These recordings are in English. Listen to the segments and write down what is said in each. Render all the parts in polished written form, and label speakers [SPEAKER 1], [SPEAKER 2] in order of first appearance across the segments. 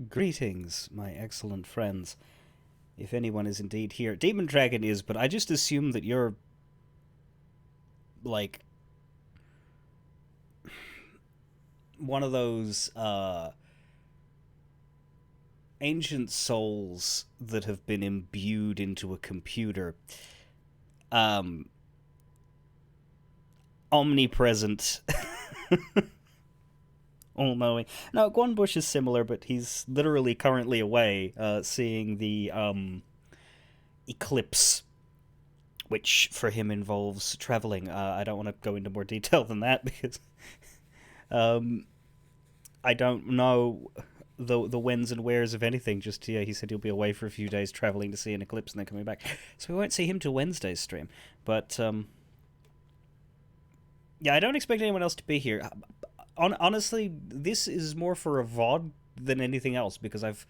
[SPEAKER 1] Greetings, my excellent friends. If anyone is indeed here, Demon Dragon is, but I just assume that you're like one of those ancient souls that have been imbued into a computer, um, omnipresent, all-knowing. Now, Guanbush is similar, but he's literally currently away, seeing the eclipse, which for him involves traveling. I don't want to go into more detail than that because um, I don't know the whens and wheres of anything. Just yeah, he said he'll be away for a few days traveling to see an eclipse and then coming back. So we won't see him till Wednesday's stream. But yeah, I don't expect anyone else to be here. Honestly, this is more for a VOD than anything else because I've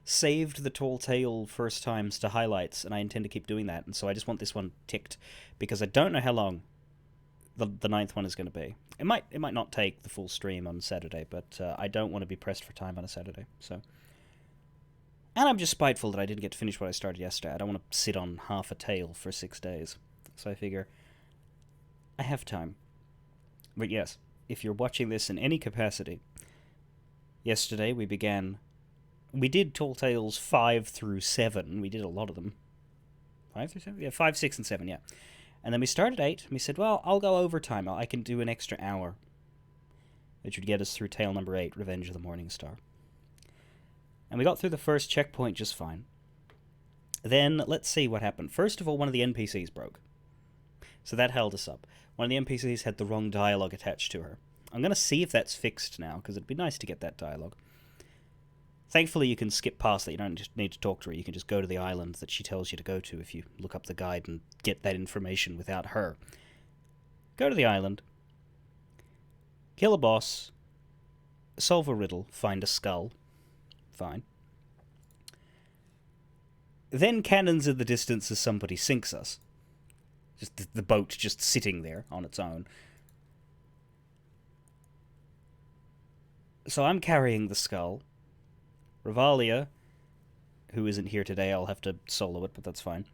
[SPEAKER 1] saved the Tall Tale first times to highlights, and I intend to keep doing that. And so I just want this one ticked because I don't know how long the ninth one is going to be. It might not take the full stream on Saturday, but I don't want to be pressed for time on a Saturday. So, and I'm just spiteful that I didn't get to finish what I started yesterday. I don't want to sit on half a tale for 6 days. So I figure I have time. But yes, if you're watching this in any capacity, yesterday we did Tall Tales 5 through 7. We did a lot of them. 5 through 7? Yeah, 5, 6, and 7, yeah. And then we started 8, and we said, well, I'll go overtime. I can do an extra hour. Which would get us through tale number 8, Revenge of the Morning Star. And we got through the first checkpoint just fine. Then, let's see what happened. First of all, one of the NPCs broke. So that held us up. One of the NPCs had the wrong dialogue attached to her. I'm going to see if that's fixed now, because it'd be nice to get that dialogue. Thankfully, you can skip past that. You don't just need to talk to her. You can just go to the island that she tells you to go to if you look up the guide and get that information without her. Go to the island, kill a boss, solve a riddle, find a skull. Fine. Then cannons in the distance as somebody sinks us. Just the boat just sitting there on its own. So I'm carrying the skull. Ravalia, who isn't here today, I'll have to solo it, but that's fine,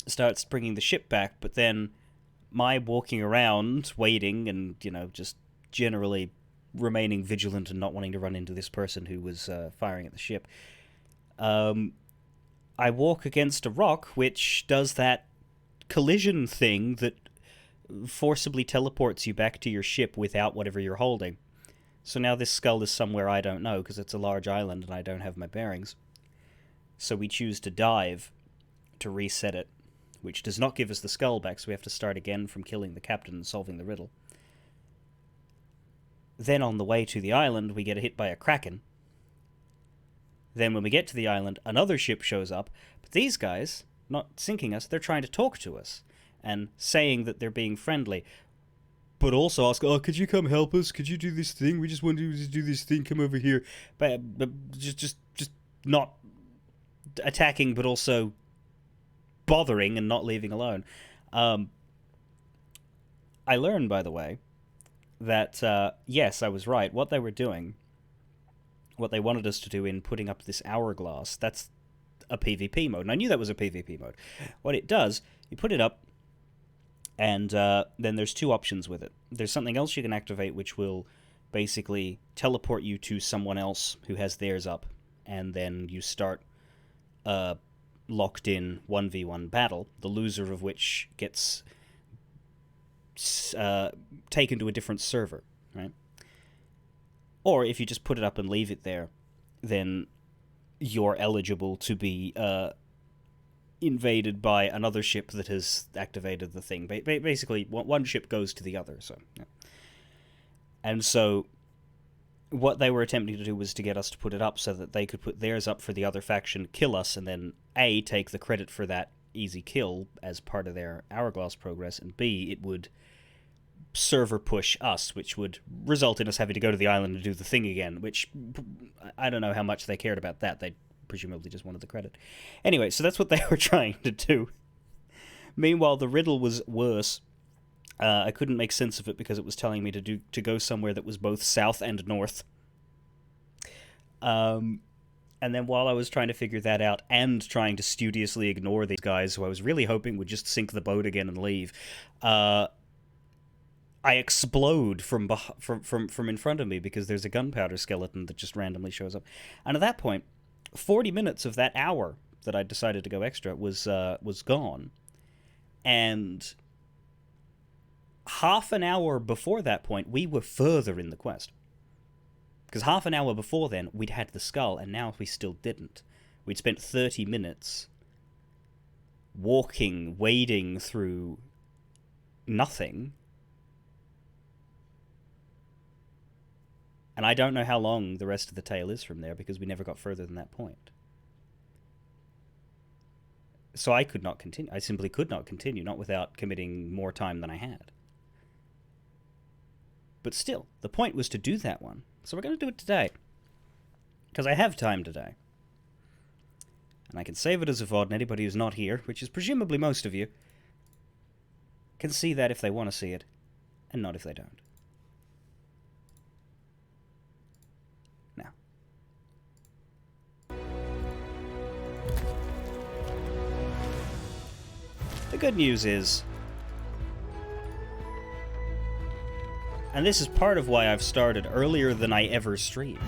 [SPEAKER 1] starts bringing the ship back, but then my walking around, waiting, and, just generally remaining vigilant and not wanting to run into this person who was firing at the ship, I walk against a rock, which does that collision thing that forcibly teleports you back to your ship without whatever you're holding. So now this skull is somewhere I don't know, because it's a large island and I don't have my bearings. So we choose to dive to reset it, which does not give us the skull back, so we have to start again from killing the captain and solving the riddle. Then on the way to the island, we get hit by a kraken. Then when we get to the island, another ship shows up, but these guys, not sinking us, they're trying to talk to us, and saying that they're being friendly, but also ask, oh, could you come help us? Could you do this thing? We just want to do this thing. Come over here. But just not attacking, but also bothering and not leaving alone. I learned, by the way, that, yes, I was right. What they were doing, what they wanted us to do in putting up this hourglass, that's a PvP mode. And I knew that was a PvP mode. What it does, you put it up, and then there's two options with it. There's something else you can activate which will basically teleport you to someone else who has theirs up, and then you start a locked-in 1v1 battle, the loser of which gets taken to a different server, right? Or if you just put it up and leave it there, then you're eligible to be invaded by another ship that has activated the thing. Basically, one ship goes to the other. So, yeah. And so, what they were attempting to do was to get us to put it up so that they could put theirs up for the other faction, kill us, and then A, take the credit for that easy kill as part of their hourglass progress, and B, it would server push us, which would result in us having to go to the island and do the thing again, which I don't know how much they cared about that. They presumably just wanted the credit. Anyway, so that's what they were trying to do. Meanwhile, the riddle was worse. I couldn't make sense of it because it was telling me to go somewhere that was both south and north. And then while I was trying to figure that out and trying to studiously ignore these guys who I was really hoping would just sink the boat again and leave, I explode from in front of me because there's a gunpowder skeleton that just randomly shows up. And at that point, 40 minutes of that hour that I decided to go extra was gone. And half an hour before that point, we were further in the quest. Because half an hour before then, we'd had the skull, and now we still didn't. We'd spent 30 minutes walking, wading through nothing. And I don't know how long the rest of the tale is from there, because we never got further than that point. So I could not continue. I simply could not continue, not without committing more time than I had. But still, the point was to do that one. So we're going to do it today. Because I have time today. And I can save it as a VOD, and anybody who's not here, which is presumably most of you, can see that if they want to see it, and not if they don't. Now. The good news is, and this is part of why I've started earlier than I ever stream,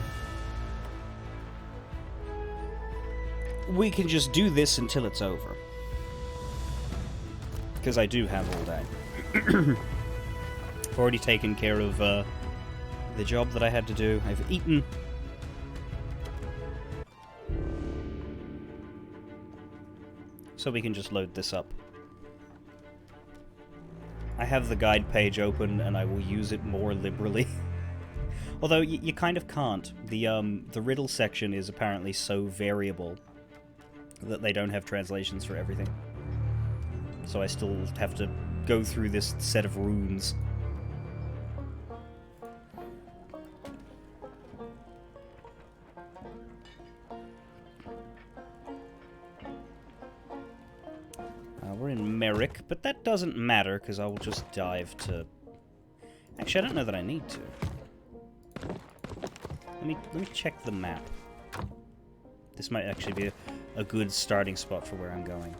[SPEAKER 1] we can just do this until it's over. Because I do have all day. I've already taken care of the job that I had to do. I've eaten. So we can just load this up. I have the guide page open, and I will use it more liberally. Although, you kind of can't. The riddle section is apparently so variable that they don't have translations for everything. So I still have to go through this set of runes. We're in Merrick, but that doesn't matter, because I will just dive to... Actually, I don't know that I need to. Let me check the map. This might actually be a good starting spot for where I'm going.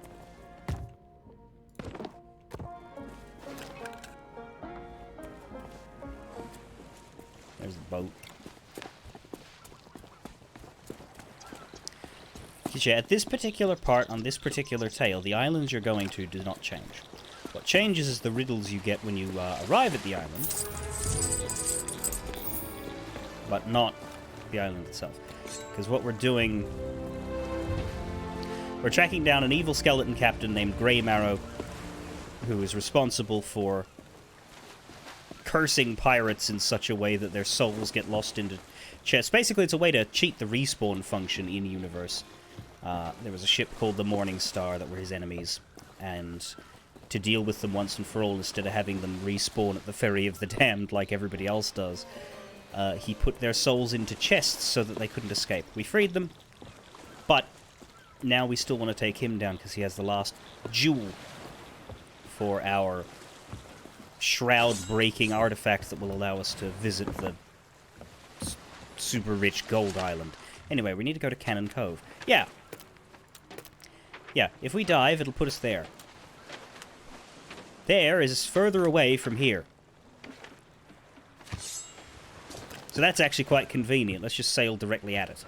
[SPEAKER 1] There's the boat. Yeah, at this particular part, on this particular tale, the islands you're going to do not change. What changes is the riddles you get when you arrive at the island, but not the island itself. Because what we're doing... We're tracking down an evil skeleton captain named Grey Marrow, who is responsible for cursing pirates in such a way that their souls get lost into chests. Basically, it's a way to cheat the respawn function in universe. There was a ship called the Morning Star that were his enemies, and to deal with them once and for all, instead of having them respawn at the Ferry of the Damned like everybody else does, he put their souls into chests so that they couldn't escape. We freed them, but now we still want to take him down because he has the last jewel for our shroud-breaking artifact that will allow us to visit the super-rich gold island. Anyway, we need to go to Cannon Cove. Yeah, if we dive, it'll put us there. There is further away from here. So that's actually quite convenient. Let's just sail directly at it.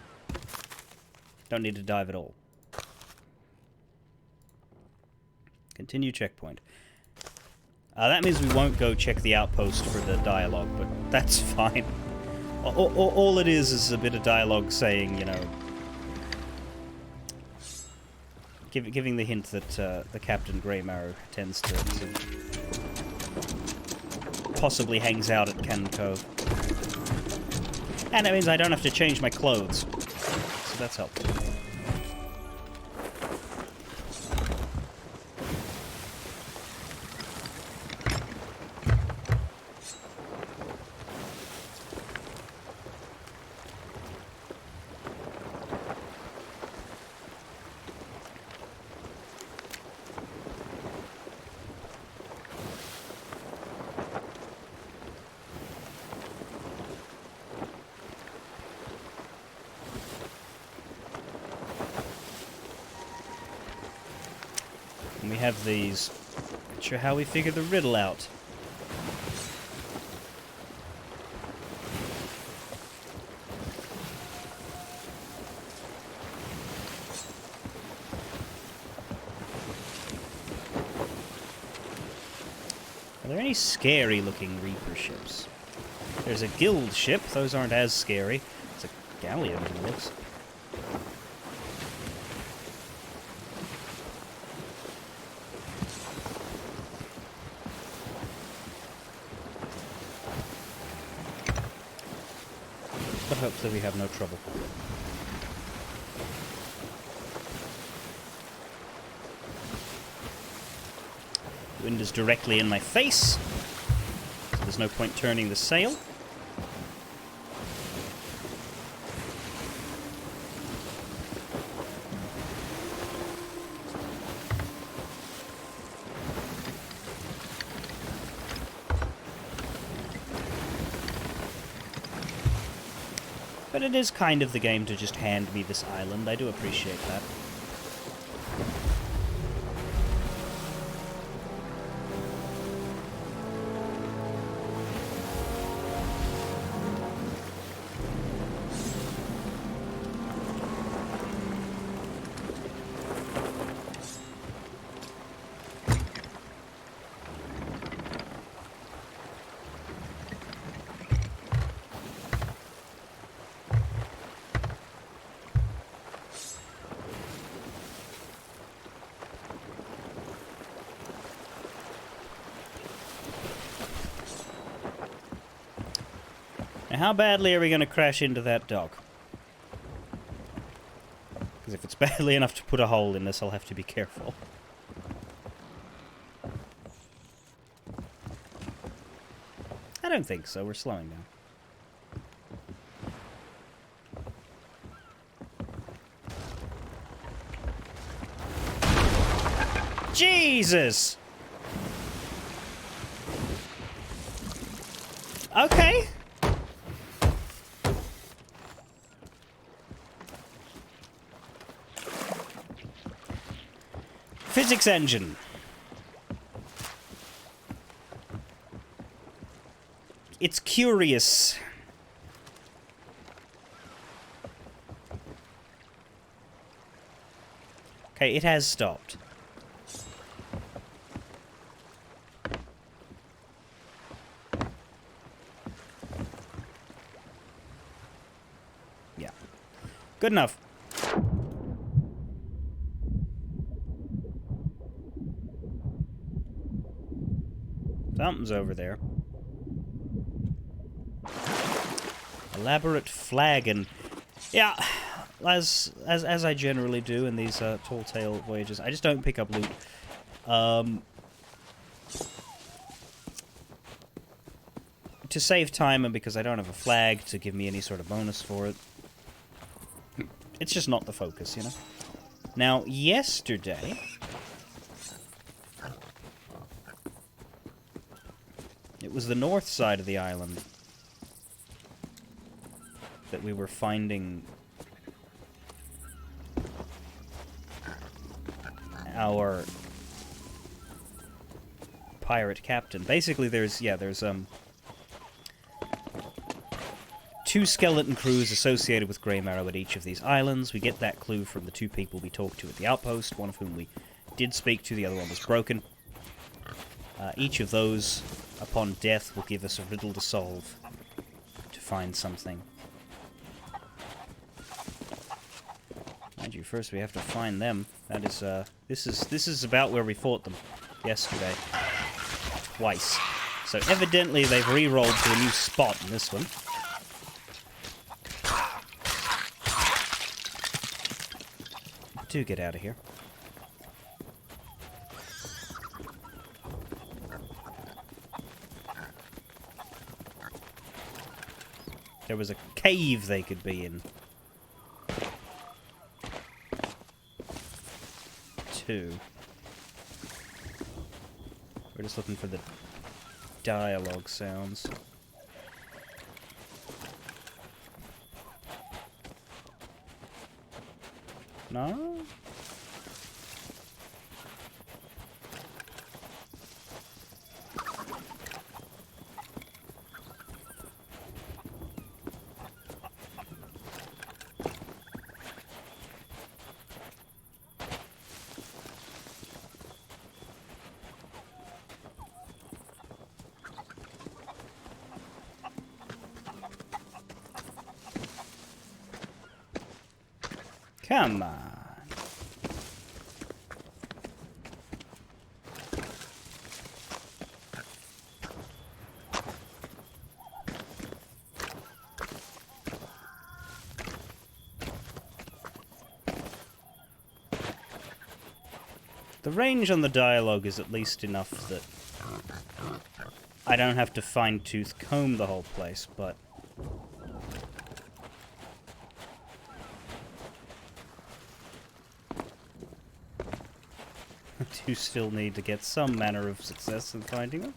[SPEAKER 1] Don't need to dive at all. Continue checkpoint. That means we won't go check the outpost for the dialogue, but that's fine. All it is a bit of dialogue saying, you know... Giving the hint that the Captain Grey Marrow tends to possibly hangs out at Cannon Cove. And that means I don't have to change my clothes. So that's helpful. have these. Not sure how we figure the riddle out. Are there any scary-looking Reaper ships? There's a guild ship. Those aren't as scary. It's a galleon, it looks. But hopefully we have no trouble. Wind is directly in my face, so there's no point turning the sail. But it is kind of the game to just hand me this island. I do appreciate that. Now, how badly are we going to crash into that dock? Because if it's badly enough to put a hole in this, I'll have to be careful. I don't think so. We're slowing down. Jesus! Okay. Physics engine. It's curious. Okay, it has stopped. Yeah. Good enough. Something's over there. Elaborate flag and... Yeah, as I generally do in these tall tale voyages, I just don't pick up loot. To save time and because I don't have a flag to give me any sort of bonus for it. It's just not the focus, you know? Now, yesterday... It was the north side of the island that we were finding our pirate captain. Basically, there's two skeleton crews associated with Grey Marrow at each of these islands. We get that clue from the two people we talked to at the outpost, one of whom we did speak to, the other one was broken. Each of those, upon death, will give us a riddle to solve to find something. Mind you, first we have to find them. That is, this is about where we fought them yesterday. Twice. So evidently they've re-rolled to a new spot in this one. Do get out of here. There was a cave they could be in. Two. We're just looking for the dialogue sounds. No? Come on. The range on the dialogue is at least enough that I don't have to fine-tooth comb the whole place, but... I do still need to get some manner of success in finding them.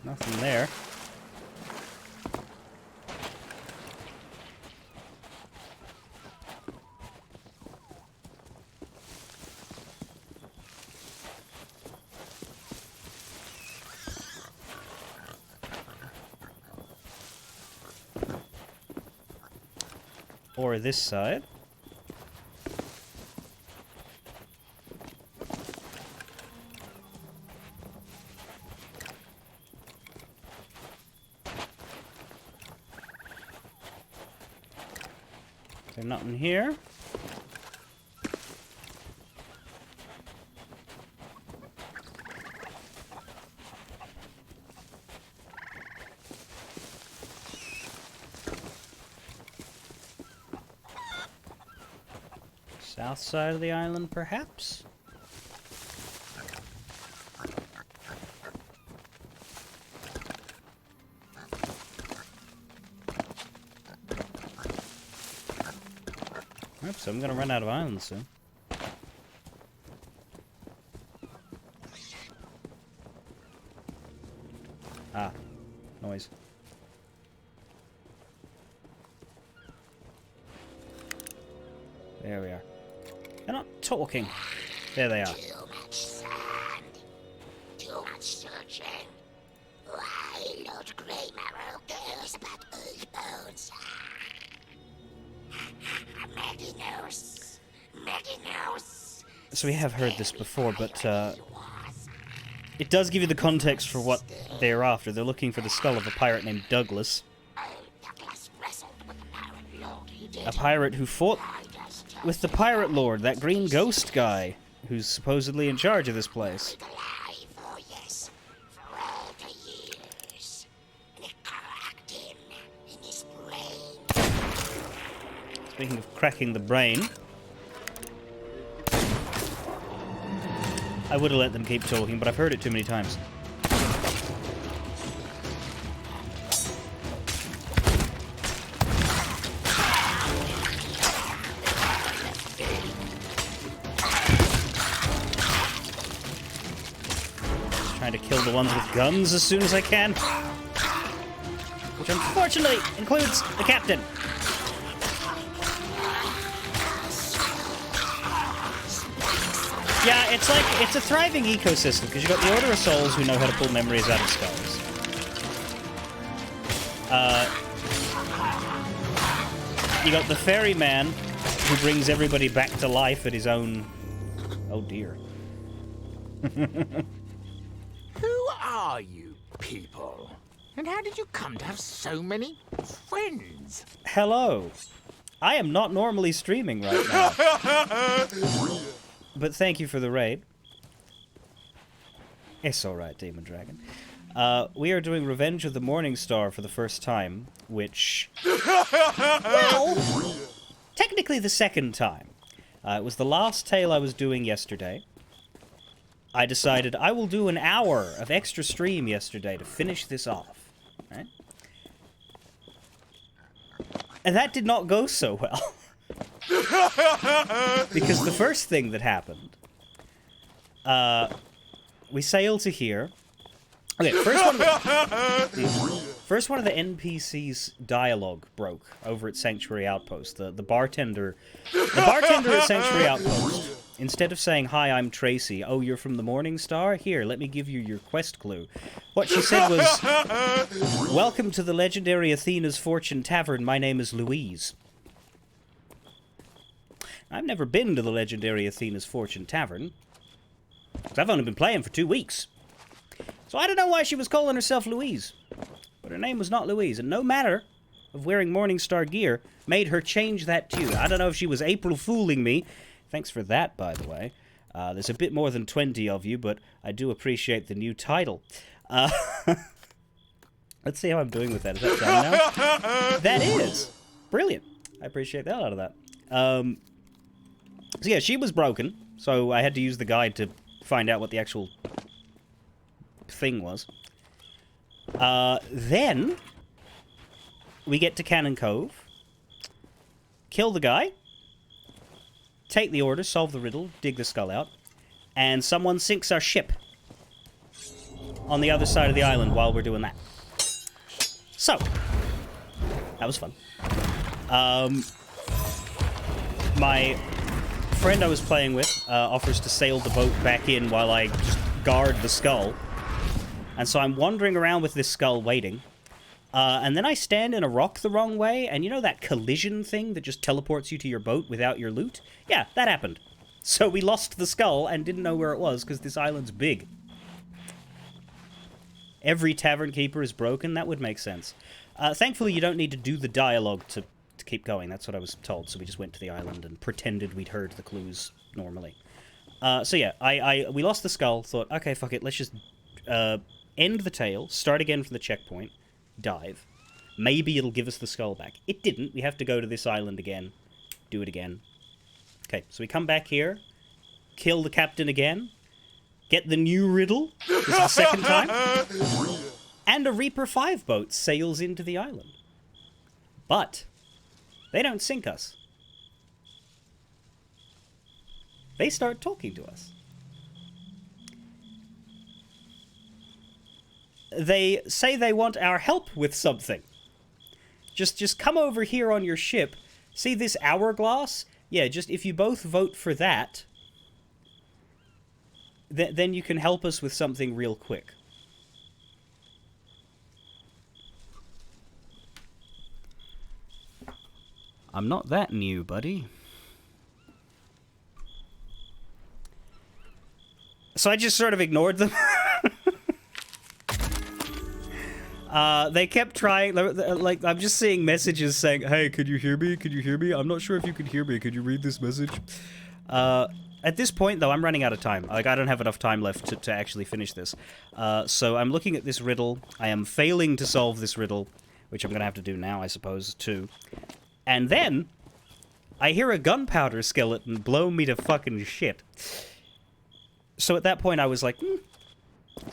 [SPEAKER 1] Nothing there. Or this side. There's nothing here. South side of the island, perhaps? Oops, I'm gonna run out of islands soon. Ah, noise. There we are. They're not talking. There they are.
[SPEAKER 2] Too much sand. Too much searching. Why Lord Greymarrow cares about old bones. Maggie knows. Maggie knows.
[SPEAKER 1] So we have heard this before, but it does give you the context for what they're after. They're looking for the skull of a pirate named Douglas.
[SPEAKER 2] Douglas wrestled with the pirate lord. He did.
[SPEAKER 1] A pirate who fought with the pirate lord, that green ghost guy, who's supposedly in charge of this place.
[SPEAKER 2] Alive, oh yes, for all the years. And it cracked him in his brain.
[SPEAKER 1] Speaking of cracking the brain, I would have let them keep talking, but I've heard it too many times. Trying to kill the ones with guns as soon as I can. Which unfortunately includes the captain. Yeah, it's a thriving ecosystem, because you've got the Order of Souls who know how to pull memories out of skulls. You got the ferryman who brings everybody back to life at his own... Oh dear.
[SPEAKER 3] Who are you people? And how did you come to have so many friends?
[SPEAKER 1] Hello. I am not normally streaming right now. But thank you for the raid. It's alright, Demon Dragon. We are doing Revenge of the Morning Star for the first time, which... Well, technically the second time. It was the last tale I was doing yesterday. I decided I will do an hour of extra stream yesterday to finish this off. Right? And that did not go so well. Because the first thing that happened, we sailed to here. Okay, first one of the NPC's dialogue broke over at Sanctuary Outpost. The bartender at Sanctuary Outpost, instead of saying, "Hi, I'm Tracy. Oh, you're from the Morning Star? Here, let me give you your quest clue." What she said was, "Welcome to the legendary Athena's Fortune Tavern. My name is Louise." I've never been to the legendary Athena's Fortune Tavern, because I've only been playing for 2 weeks. So I don't know why she was calling herself Louise. But her name was not Louise, and no matter of wearing Morningstar gear made her change that tune. I don't know if she was April fooling me. Thanks for that, by the way. There's a bit more than 20 of you, but I do appreciate the new title. Let's see how I'm doing with that. Is that done now? That is! Brilliant. I appreciate the hell out of that. So yeah, she was broken, so I had to use the guide to find out what the actual thing was. Then we get to Cannon Cove, kill the guy, take the orders, solve the riddle, dig the skull out, and someone sinks our ship on the other side of the island while we're doing that. So, that was fun. My friend I was playing with offers to sail the boat back in while I just guard the skull. And so I'm wandering around with this skull waiting. And then I stand in a rock the wrong way, and you know that collision thing that just teleports you to your boat without your loot? Yeah, that happened. So we lost the skull and didn't know where it was because this island's big. Every tavern keeper is broken? That would make sense. Thankfully, you don't need to do the dialogue to keep going. That's what I was told, so we just went to the island and pretended we'd heard the clues normally. So yeah, we lost the skull, thought, okay, fuck it, let's just end the tale, start again from the checkpoint, dive. Maybe it'll give us the skull back. It didn't. We have to go to this island again, do it again. Okay, so we come back here, kill the captain again, get the new riddle, this is the second time, and a Reaper 5 boat sails into the island. But they don't sink us. They start talking to us. They say they want our help with something. Just come over here on your ship. See this hourglass? Yeah, just if you both vote for that, then you can help us with something real quick. I'm not that new, buddy. So I just sort of ignored them. They kept trying, like, I'm just seeing messages saying, hey, could you hear me? Could you hear me? I'm not sure if you could hear me. Could you read this message? At this point, though, I'm running out of time. Like, I don't have enough time left to actually finish this. So I'm looking at this riddle. I am failing to solve this riddle, which I'm going to have to do now, I suppose, too. And then, I hear a gunpowder skeleton blow me to fucking shit. So at that point, I was like, I'm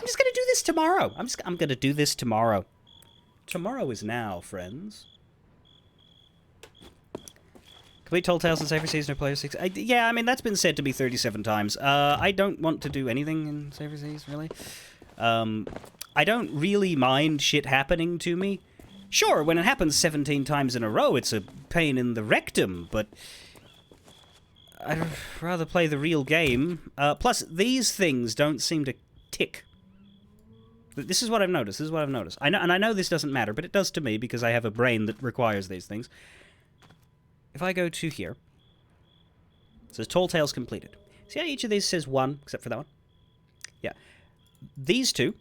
[SPEAKER 1] just gonna do this tomorrow. I'm gonna do this tomorrow. Tomorrow is now, friends. Complete Tall Tales in Safer Seas, no player 6. Yeah, I mean, that's been said to me 37 times. I don't want to do anything in Safer Seas, really. I don't really mind shit happening to me. Sure, when it happens 17 times in a row, it's a pain in the rectum, but I'd rather play the real game. Plus, these things don't seem to tick. This is what I've noticed. This is what I've noticed. I know this doesn't matter, but it does to me because I have a brain that requires these things. If I go to here, it says Tall Tales completed. See how each of these says 1, except for that one? Yeah. These two,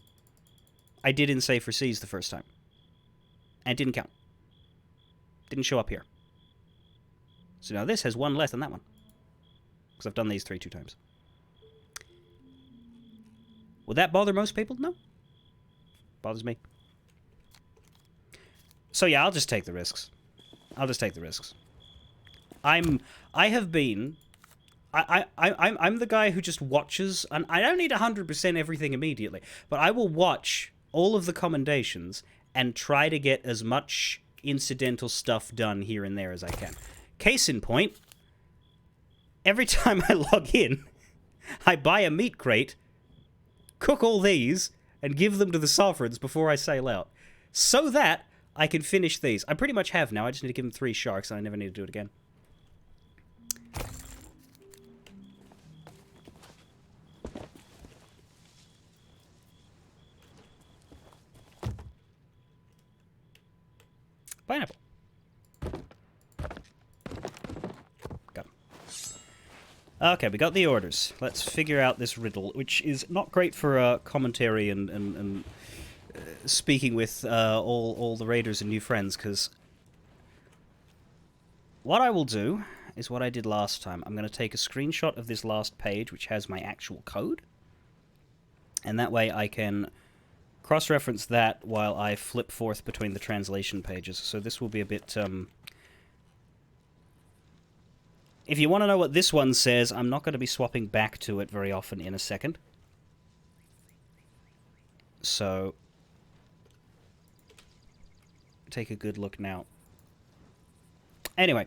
[SPEAKER 1] I did in Safer Seas the first time. And it didn't count. Didn't show up here. So now this has 1 less than that one. Because I've done these 2 times. Would that bother most people? No. Bothers me. So yeah, I'll just take the risks. I'll just take the risks. I'm the guy who just watches, and I don't need 100% everything immediately, but I will watch all of the commendations and try to get as much incidental stuff done here and there as I can. Case in point, every time I log in, I buy a meat crate, cook all these, and give them to the sovereigns before I sail out. So that I can finish these. I pretty much have now. I just need to give them 3 sharks, and I never need to do it again. Pineapple. Got 'em. Okay, we got the orders. Let's figure out this riddle, which is not great for commentary and speaking with all the raiders and new friends, because what I will do is what I did last time. I'm going to take a screenshot of this last page, which has my actual code. And that way I can cross-reference that while I flip forth between the translation pages. So this will be a bit... If you want to know what this one says, I'm not going to be swapping back to it very often in a second. So... take a good look now. Anyway,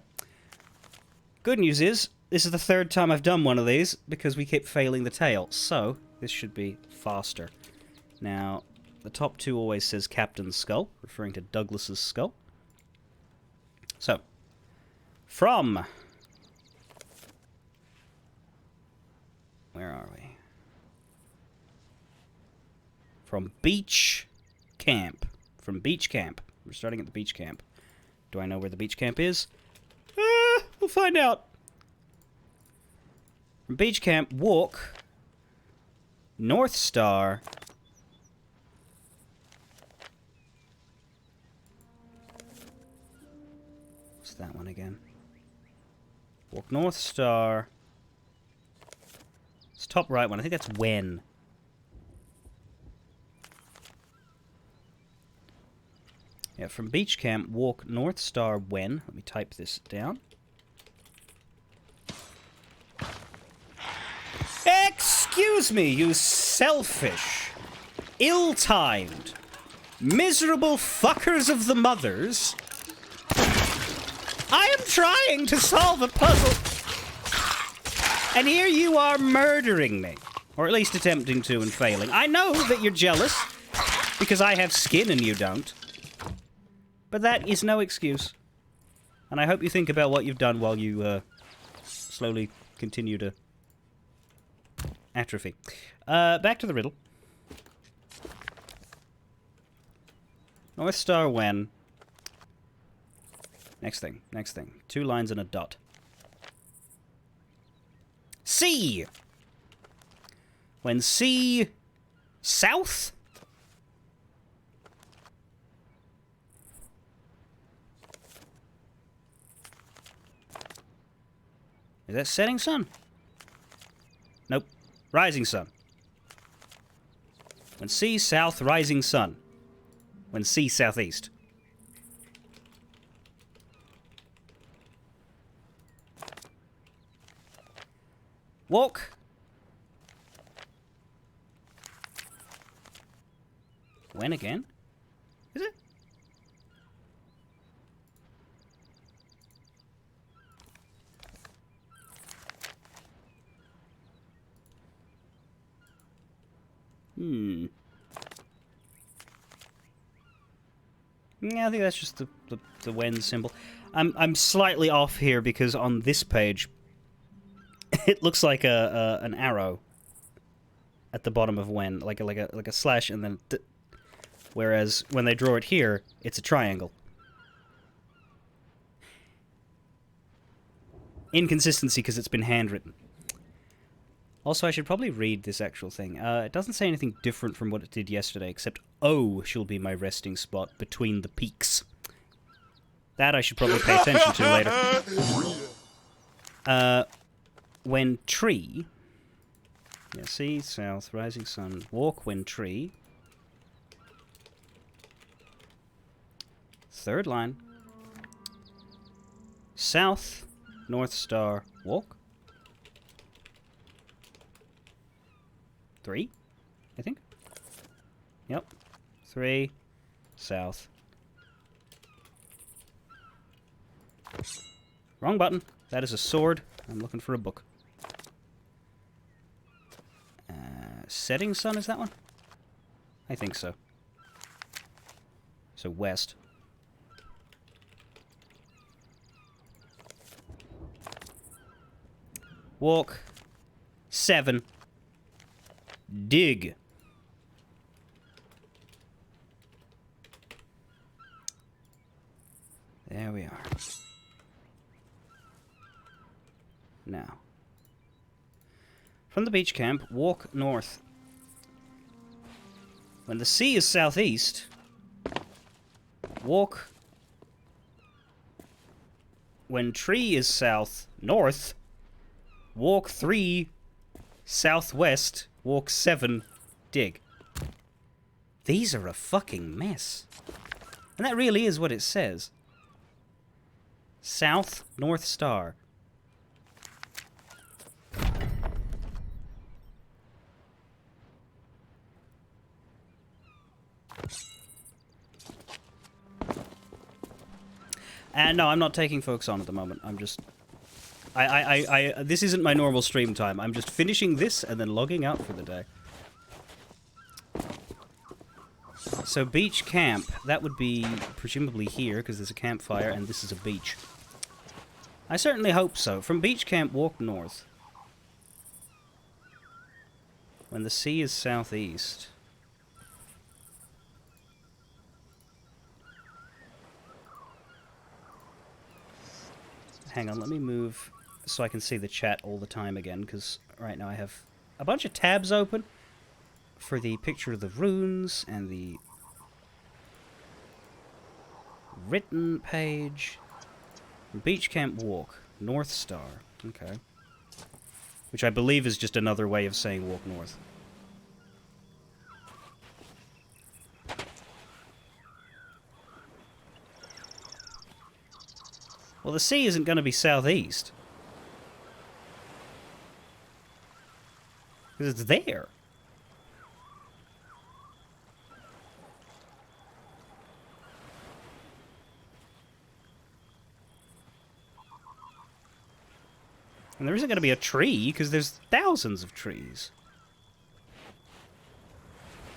[SPEAKER 1] good news is, this is the third time I've done one of these, because we keep failing the tail, so this should be faster. Now, the top two always says Captain's Skull, referring to Douglas's skull. So, from... where are we? From Beach Camp. From Beach Camp. We're starting at the beach camp. Do I know where the beach camp is? We'll find out. From beach camp, walk North Star. What's that one again? Walk North Star. It's top right one. I think that's when. Yeah, from beach camp, walk North Star when. Let me type this down. Excuse me, you selfish, ill-timed, miserable fuckers of the mothers. I am trying to solve a puzzle. And here you are murdering me. Or at least attempting to and failing. I know that you're jealous, because I have skin and you don't. But that is no excuse. And I hope you think about what you've done while you slowly continue to atrophy. Back to the riddle. North Star when. Next thing. 2 lines and a dot. C! When C... south? Is that setting sun? Nope. Rising sun. When C south, rising sun. When C southeast. Walk. When again? Is it? Yeah, I think that's just the when symbol. I'm slightly off here because on this page it looks like an arrow at the bottom of when, like a slash and then whereas when they draw it here, it's a triangle. Inconsistency because it's been handwritten. Also, I should probably read this actual thing. It doesn't say anything different from what it did yesterday, except O shall be my resting spot between the peaks. That I should probably pay attention to later. When tree... Yeah, see, south, rising sun. Walk when tree. Third line. South, North Star, walk. 3, I think. Yep. 3, south. Wrong button. That is a sword. I'm looking for a book. Setting sun, is that one? I think so. So west. Walk. 7. Dig. There we are. Now. From the beach camp, walk north. When the sea is southeast, walk when tree is south, north, walk 3, southwest, walk 7, dig. These are a fucking mess. And that really is what it says. South, North Star. And no, I'm not taking folks on at the moment. I'm just... this isn't my normal stream time. I'm just finishing this and then logging out for the day. So beach camp, that would be presumably here, because there's a campfire and this is a beach. I certainly hope so. From beach camp, walk north. When the sea is southeast. Hang on, let me move so I can see the chat all the time again, because right now I have a bunch of tabs open for the picture of the runes and the written page. Beach camp walk, North Star. Okay. Which I believe is just another way of saying walk north. Well, the sea isn't going to be southeast. Because it's there. And there isn't going to be a tree, because there's thousands of trees.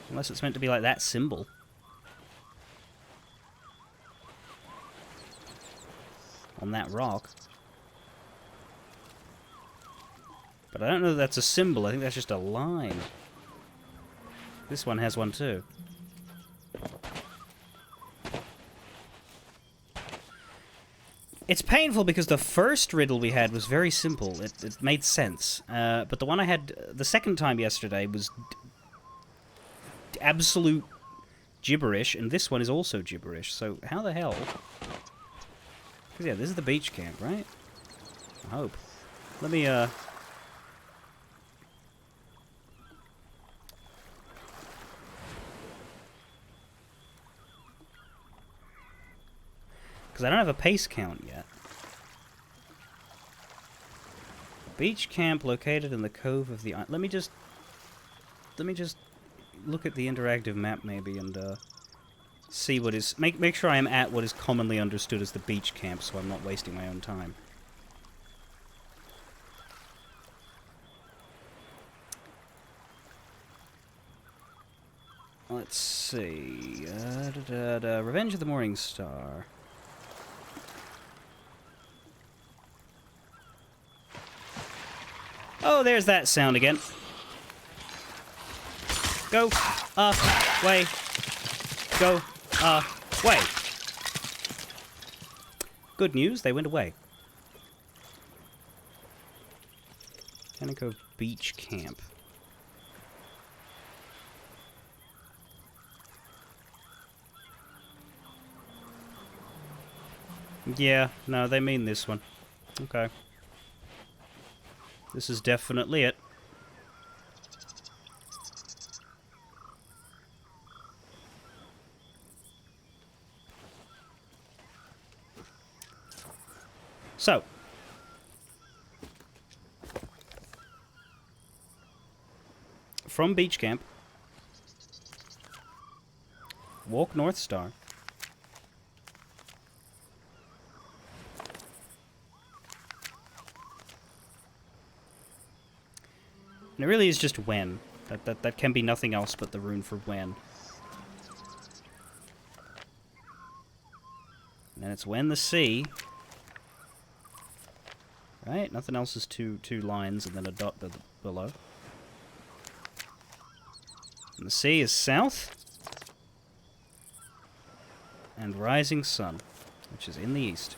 [SPEAKER 1] Unless it's meant to be like that symbol. On that rock. But I don't know that that's a symbol, I think that's just a line. This one has one too. It's painful because the first riddle we had was very simple. It made sense. But the one I had the second time yesterday was absolute gibberish, and this one is also gibberish. So how the hell? Because, yeah, this is the beach camp, right? I hope. Let me, because I don't have a pace count yet. Beach camp located in the cove of the island. Let me just look at the interactive map maybe and see what is make sure I am at what is commonly understood as the beach camp, so I'm not wasting my own time. Let's see. Revenge of the Morning Star. Oh, there's that sound again. Go away. Go away. Good news, they went away. Canico Beach Camp. Yeah, no, they mean this one. Okay. This is definitely it. So. From Beach Camp. Walk North Star. And it really is just when. That can be nothing else but the rune for when. And it's when the sea. Right? Nothing else is two lines and then a dot below. And the sea is south. And rising sun, which is in the east.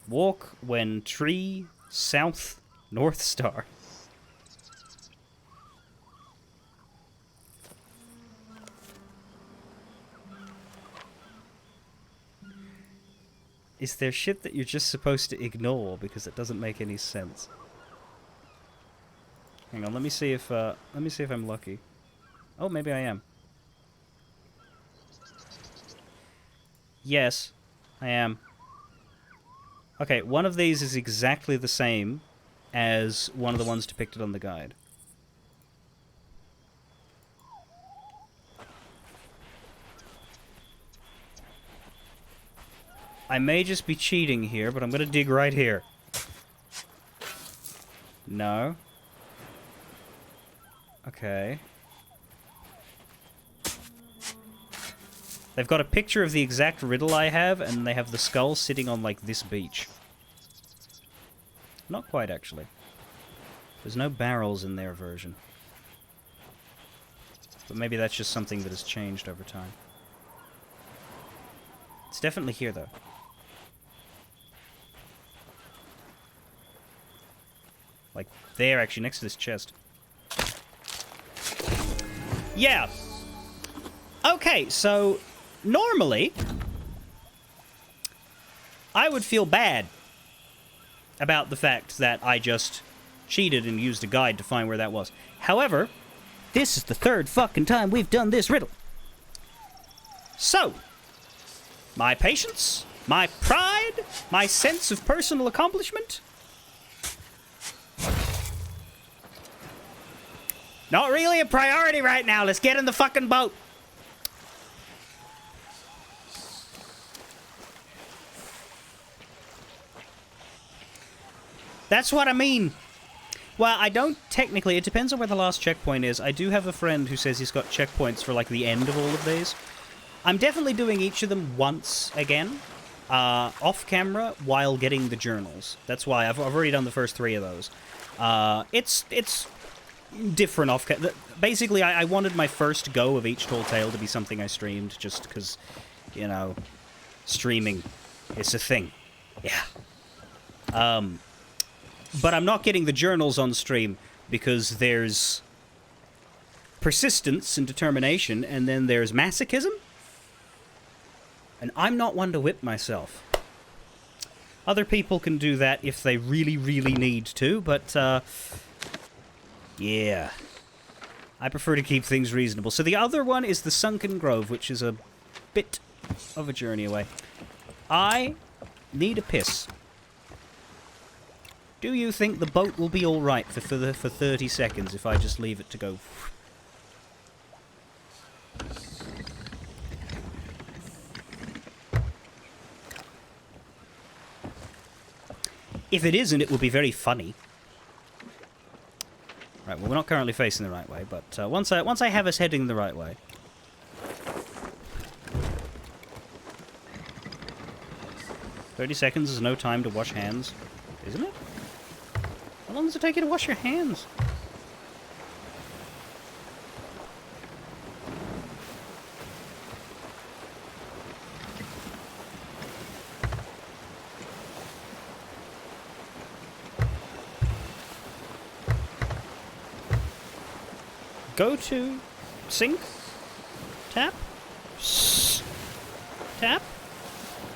[SPEAKER 1] Walk when tree, south, North Star. Is there shit that you're just supposed to ignore because it doesn't make any sense? Hang on, let me see if I'm lucky. Oh, maybe I am. Yes, I am. Okay, one of these is exactly the same as one of the ones depicted on the guide. I may just be cheating here, but I'm gonna dig right here. No. Okay. They've got a picture of the exact riddle I have, and they have the skull sitting on, like, this beach. Not quite, actually. There's no barrels in their version. But maybe that's just something that has changed over time. It's definitely here, though. Like, there, actually, next to this chest. Yeah. Okay, so, normally, I would feel bad about the fact that I just cheated and used a guide to find where that was. However, this is the third fucking time we've done this riddle. So, my patience, my pride, my sense of personal accomplishment... not really a priority right now. Let's get in the fucking boat. That's what I mean. Well, I don't technically. It depends on where the last checkpoint is. I do have a friend who says he's got checkpoints for, like, the end of all of these. I'm definitely doing each of them once again, off camera, while getting the journals. That's why I've already done the first 3 of those. It's different off camera. Basically, I wanted my first go of each Tall Tale to be something I streamed, just because, you know, streaming is a thing. Yeah. But I'm not getting the journals on stream because there's persistence and determination, and then there's masochism. And I'm not one to whip myself. Other people can do that if they really, really need to, but, yeah. I prefer to keep things reasonable. So the other one is the Sunken Grove, which is a bit of a journey away. I need a piss. Do you think the boat will be alright for 30 seconds if I just leave it to go? If it isn't, it will be very funny. Right, well, we're not currently facing the right way, but once I have us heading the right way... 30 seconds is no time to wash hands, isn't it? How long does it take you to wash your hands? Go to sink, tap, tap,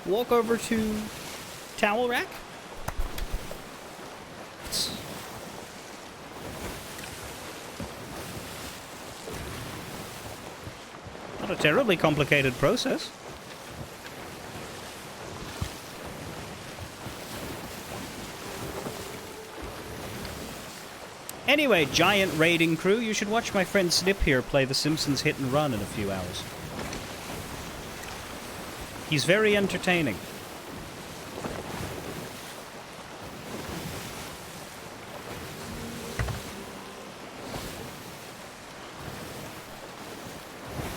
[SPEAKER 1] walk over to towel rack. Not a terribly complicated process. Anyway, giant raiding crew, you should watch my friend Snip here play The Simpsons Hit and Run in a few hours. He's very entertaining.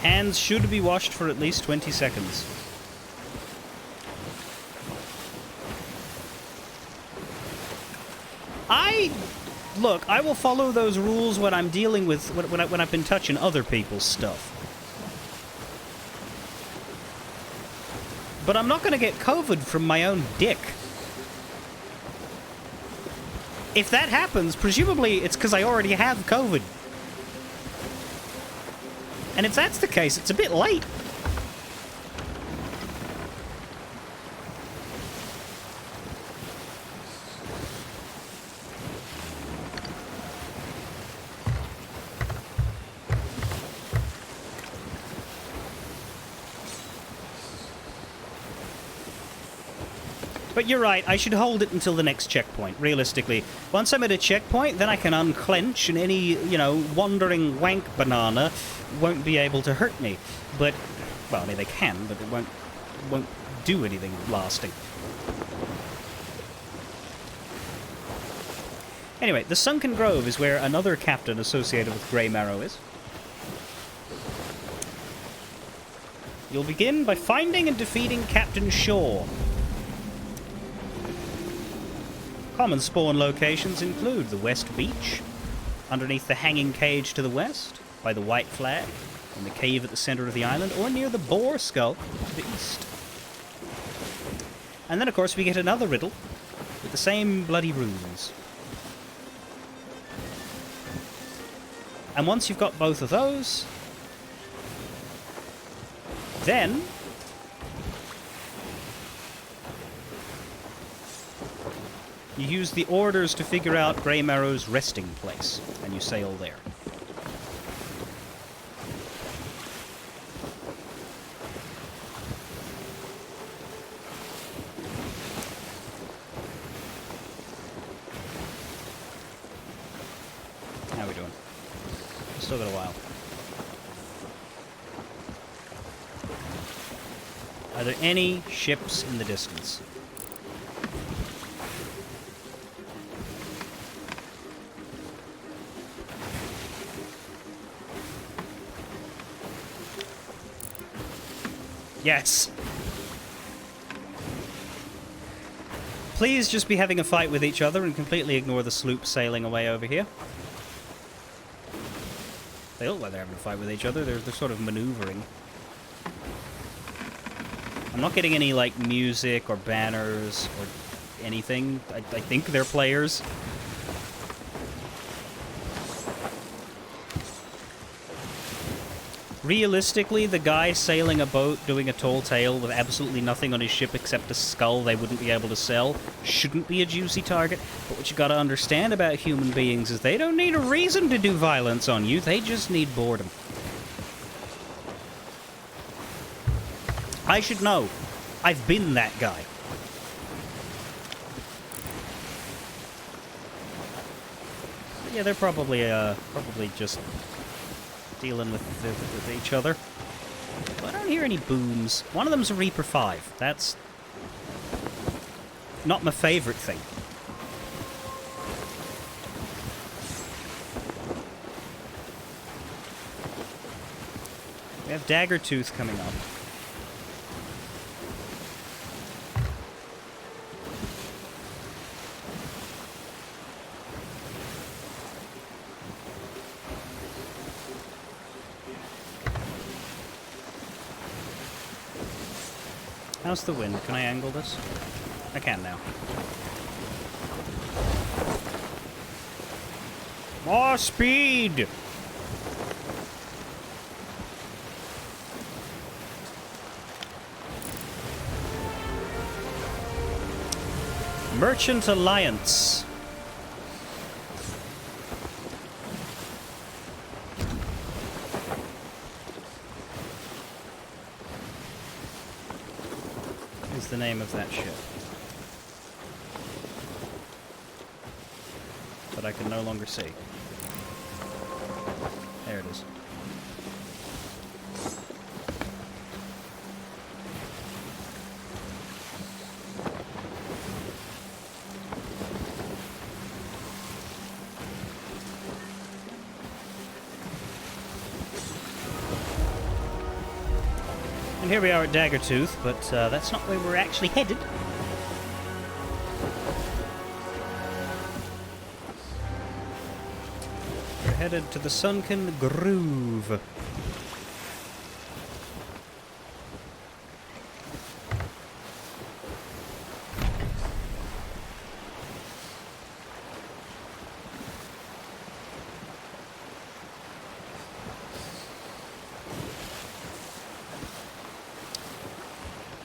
[SPEAKER 1] Hands should be washed for at least 20 seconds. Look, I will follow those rules when I'm dealing with... when I've been touching other people's stuff. But I'm not going to get COVID from my own dick. If that happens, presumably it's because I already have COVID. And if that's the case, it's a bit late. But you're right, I should hold it until the next checkpoint, realistically. Once I'm at a checkpoint, then I can unclench and any, you know, wandering wank banana won't be able to hurt me. But, well, I mean, they can, but it won't do anything lasting. Anyway, the Sunken Grove is where another captain associated with Grey Marrow is. You'll begin by finding and defeating Captain Shaw. Common spawn locations include the West Beach, underneath the hanging cage to the west, by the White Flag, in the cave at the center of the island, or near the Boar Skull to the east. And then, of course, we get another riddle with the same bloody runes. And once you've got both of those, then you use the orders to figure out Grey Marrow's resting place, and you sail there. How are we doing? Still got a while. Are there any ships in the distance? Yes! Please just be having a fight with each other and completely ignore the sloop sailing away over here. They look like they're having a fight with each other. They're sort of maneuvering. I'm not getting any, like, music or banners or anything. I think they're players. Realistically, the guy sailing a boat doing a tall tale with absolutely nothing on his ship except a skull they wouldn't be able to sell shouldn't be a juicy target. But what you gotta understand about human beings is they don't need a reason to do violence on you, they just need boredom. I should know. I've been that guy. Yeah, they're probably just dealing with each other. But I don't hear any booms. One of them's a Reaper 5. That's not my favorite thing. We have Daggertooth coming up. How's the wind? Can I angle this? I can now. More speed! Merchant Alliance. Is the name of that ship. But I can no longer see. There it is. And here we are at Daggertooth, but that's not where we're actually headed. We're headed to the Sunken Grove.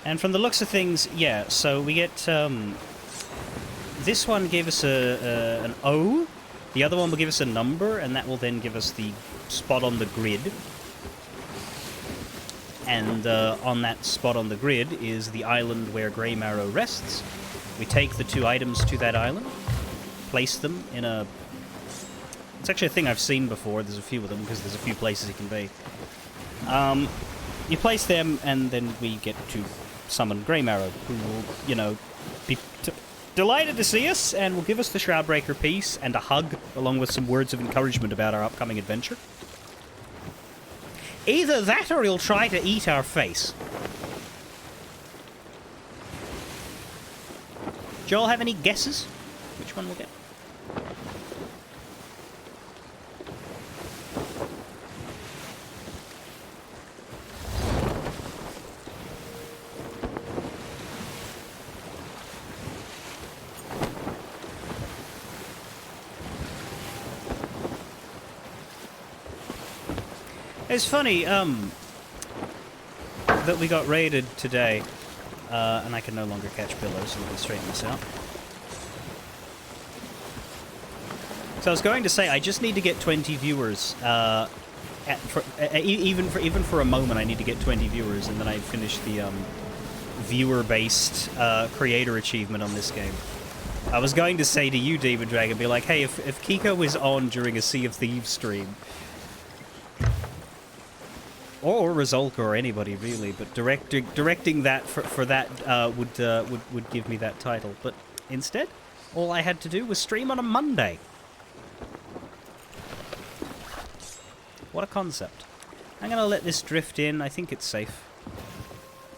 [SPEAKER 1] And from the looks of things, yeah, so we get, this one gave us an O, the other one will give us a number, and that will then give us the spot on the grid. And on that spot on the grid is the island where Grey Marrow rests, We take the 2 items to that island, place them in a... It's actually a thing I've seen before. There's a few of them, because there's a few places you can be. You place them, and then we get to summon Greymarrow, who will, you know, be delighted to see us, and will give us the Shroudbreaker piece and a hug, along with some words of encouragement about our upcoming adventure. Either that, or he'll try to eat our face. Do you all have any guesses? Which one we'll get? It's funny, that we got raided today, and I can no longer catch billows, so let me straighten this out. So I was going to say, I just need to get 20 viewers, even for a moment I need to get 20 viewers, and then I finish the, viewer-based, creator achievement on this game. I was going to say to you, Demon Dragon, be like, hey, if Kiko is on during a Sea of Thieves stream, or Rizolka or anybody really, but directing that for that would give me that title. But instead, all I had to do was stream on a Monday. What a concept! I'm gonna let this drift in. I think it's safe.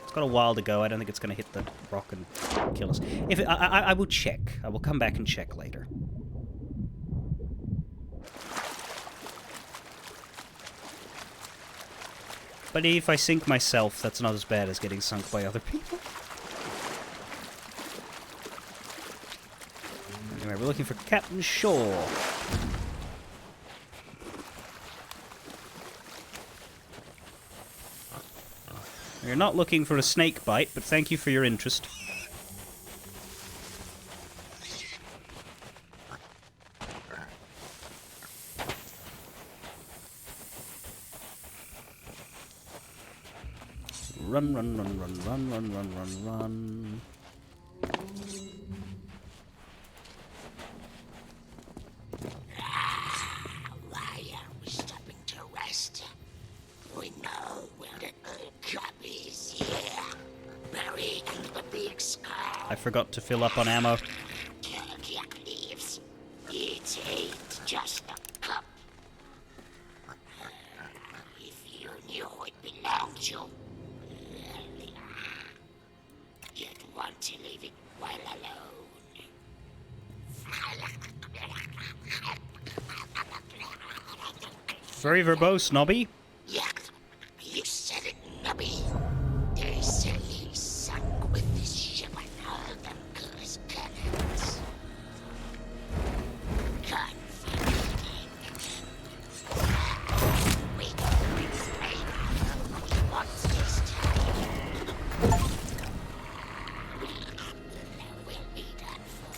[SPEAKER 1] It's got a while to go. I don't think it's gonna hit the rock and kill us. If I will check. I will come back and check later. But if I sink myself, that's not as bad as getting sunk by other people. Anyway, we're looking for Captain Shaw. We're not looking for a snake bite, but thank you for your interest. Run, run, run, run, run, run, run, run, run.
[SPEAKER 2] Why are we stopping to rest? We know where the old cup is here. Buried under the big sky.
[SPEAKER 1] I forgot to fill up on ammo.
[SPEAKER 2] Turkey leaves. It ain't just a cup. If you knew it belonged to, you'd want to leave it well alone.
[SPEAKER 1] Very verbose, Nobby.
[SPEAKER 2] Yeah, you said it, Nubby. They say he's sunk with this ship and all them cursed cannons. Confounded. We can explain what's this time. Will be done for.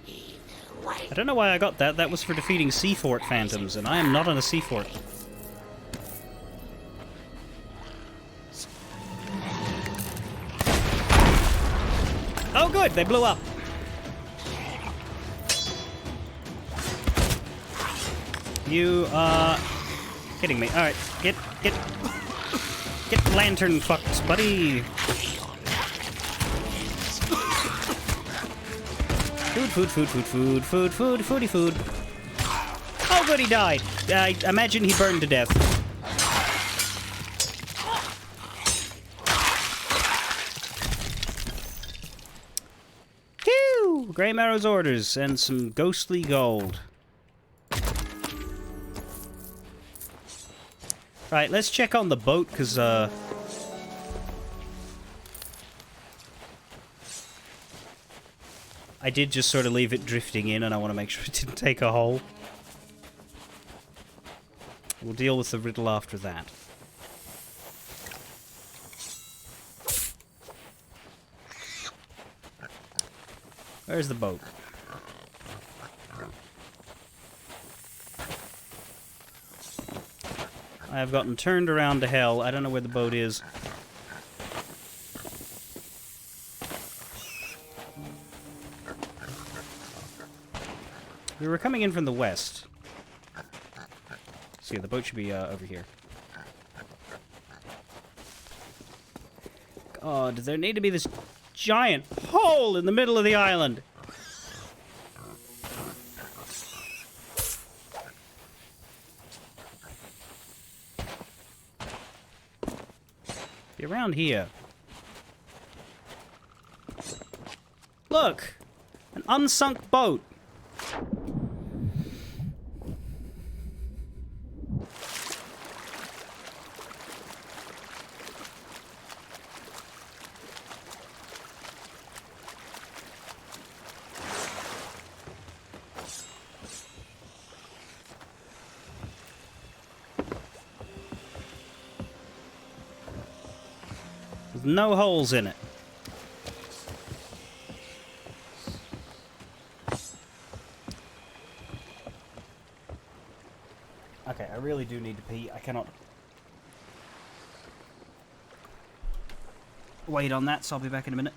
[SPEAKER 2] Either way.
[SPEAKER 1] I don't know why I got that. That was for defeating Sea Fort phantoms, and I am not on a Sea Fort. Oh good, they blew up. You are kidding me. Alright, get lantern fucked, buddy. Food. Oh good, he died. I imagine he burned to death. Phew! Greymarrow's orders and some ghostly gold. Right, let's check on the boat, because, I did just sort of leave it drifting in, and I want to make sure it didn't take a hole. We'll deal with the riddle after that. Where's the boat? I have gotten turned around to hell. I don't know where the boat is. We were coming in from the west. So yeah, the boat should be over here. God, there need to be this giant hole in the middle of the island. Be around here. Look! An unsunk boat. With no holes in it. Okay, I really do need to pee. I cannot wait on that, so I'll be back in a minute.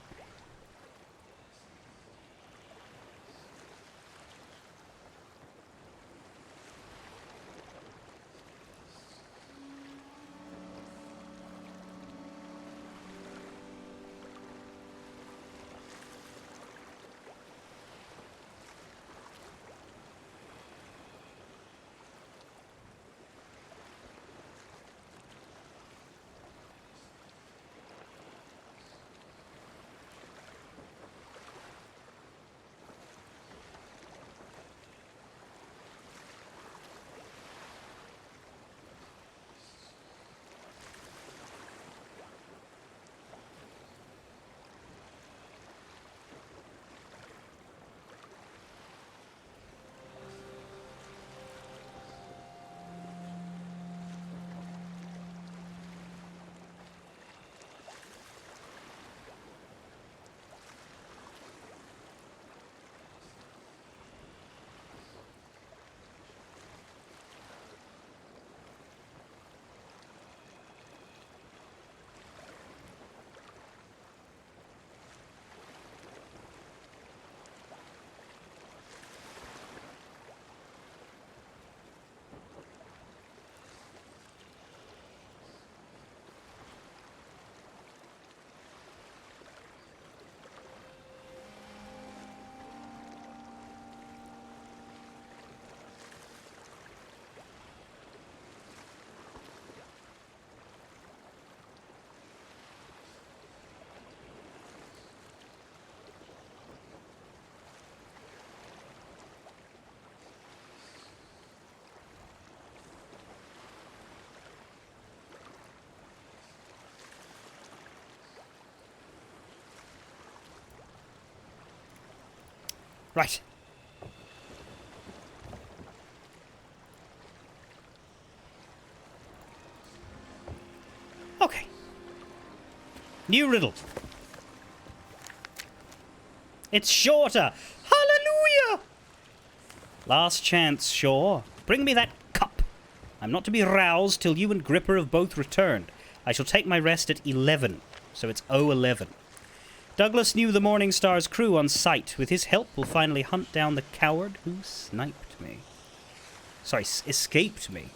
[SPEAKER 1] Right. Okay. New riddle. It's shorter. Hallelujah! Last chance, Shaw. Bring me that cup. I'm not to be roused till you and Gripper have both returned. I shall take my rest at 11, so it's 011. Douglas knew the Morning Star's crew on sight. With his help, we'll finally hunt down the coward who sniped me. Sorry, escaped me.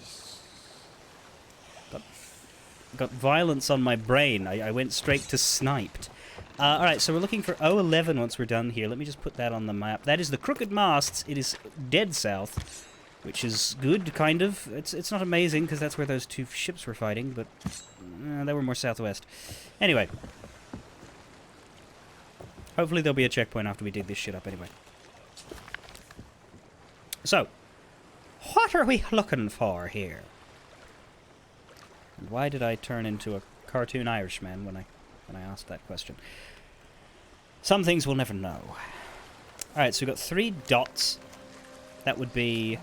[SPEAKER 1] Got violence on my brain. I went straight to sniped. Alright, so we're looking for 011 once we're done here. Let me just put that on the map. That is the Crooked Masts. It is dead south, which is good, kind of. It's not amazing, because that's where those two ships were fighting, but they were more southwest. Anyway. Hopefully there'll be a checkpoint after we dig this shit up anyway. So, what are we looking for here? And why did I turn into a cartoon Irishman when I asked that question? Some things we'll never know. Alright, so we've got 3 dots. That would be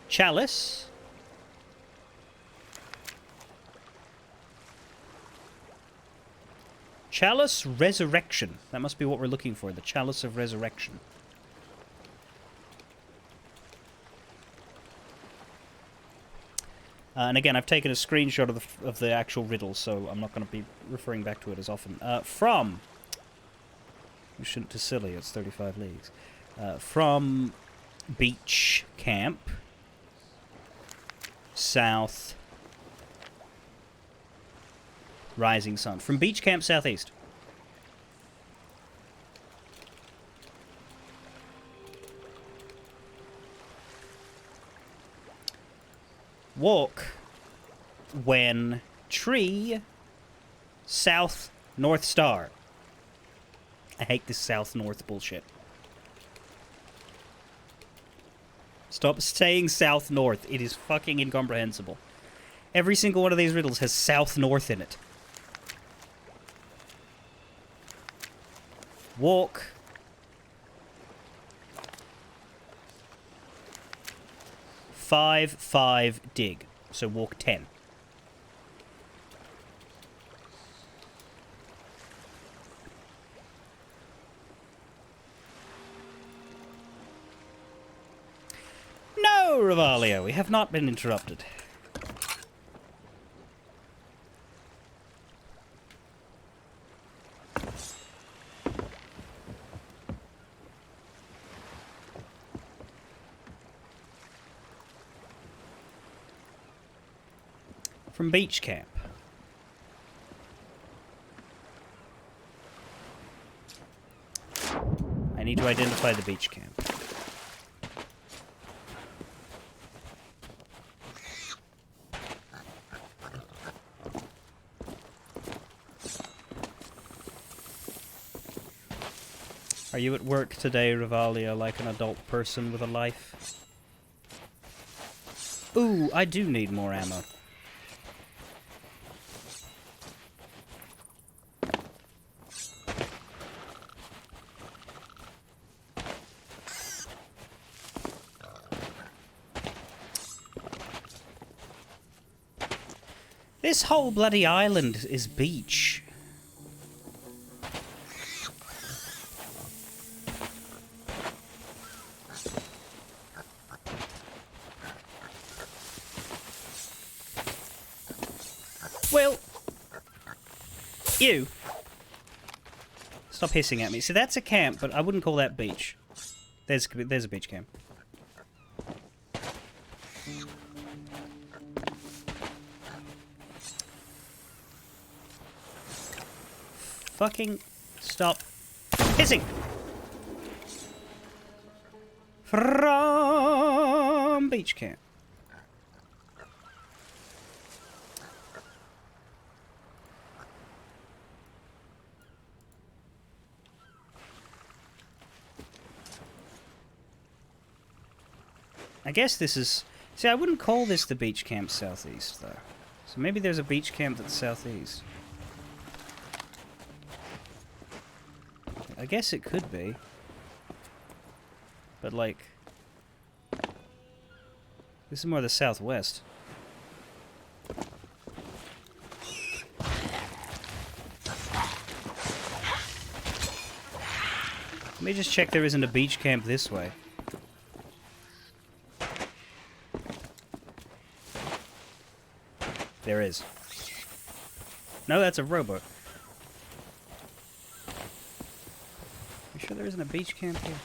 [SPEAKER 1] Chalice. Chalice Resurrection. That must be what we're looking for, the Chalice of Resurrection. And again, I've taken a screenshot of the actual riddle, so I'm not going to be referring back to it as often. From... You shouldn't to silly, it's 35 leagues. From beach camp south, rising sun. From beach camp southeast. Walk when tree south north star. I hate this south north bullshit. Stop saying south north. It is fucking incomprehensible. Every single one of these riddles has south north in it. Walk. Five, dig. So walk 10. No, Revalio, we have not been interrupted. From beach camp. I need to identify the beach camp. Are you at work today, Revalia, like an adult person with a life? Ooh, I do need more ammo. This whole bloody island is beach. Well, you. Stop hissing at me. See, that's a camp, but I wouldn't call that beach. There's a beach camp. Fucking stop hissing! From beach camp. I guess this is... See, I wouldn't call this the beach camp southeast, though. So maybe there's a beach camp that's southeast. I guess it could be. But, like... This is more the southwest. Let me just check there isn't a beach camp this way. There is. No, that's a rowboat. You sure there isn't a beach camp here?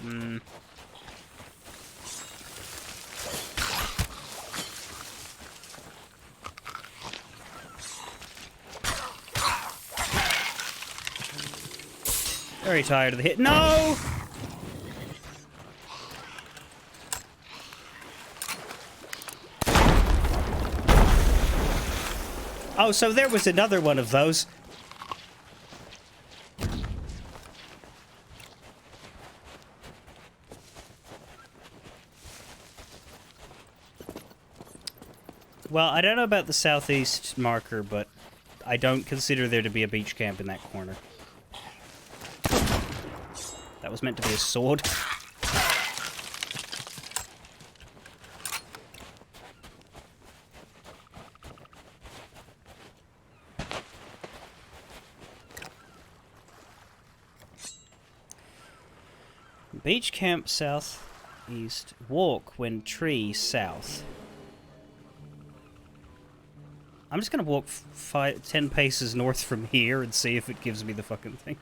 [SPEAKER 1] Hmm. Very tired of the hit. No! Oh, so there was another one of those. Well, I don't know about the southeast marker, but I don't consider there to be a beach camp in that corner. That was meant to be a sword. Beach camp southeast. Walk when tree south. I'm just gonna walk 10 paces north from here and see if it gives me the fucking thing.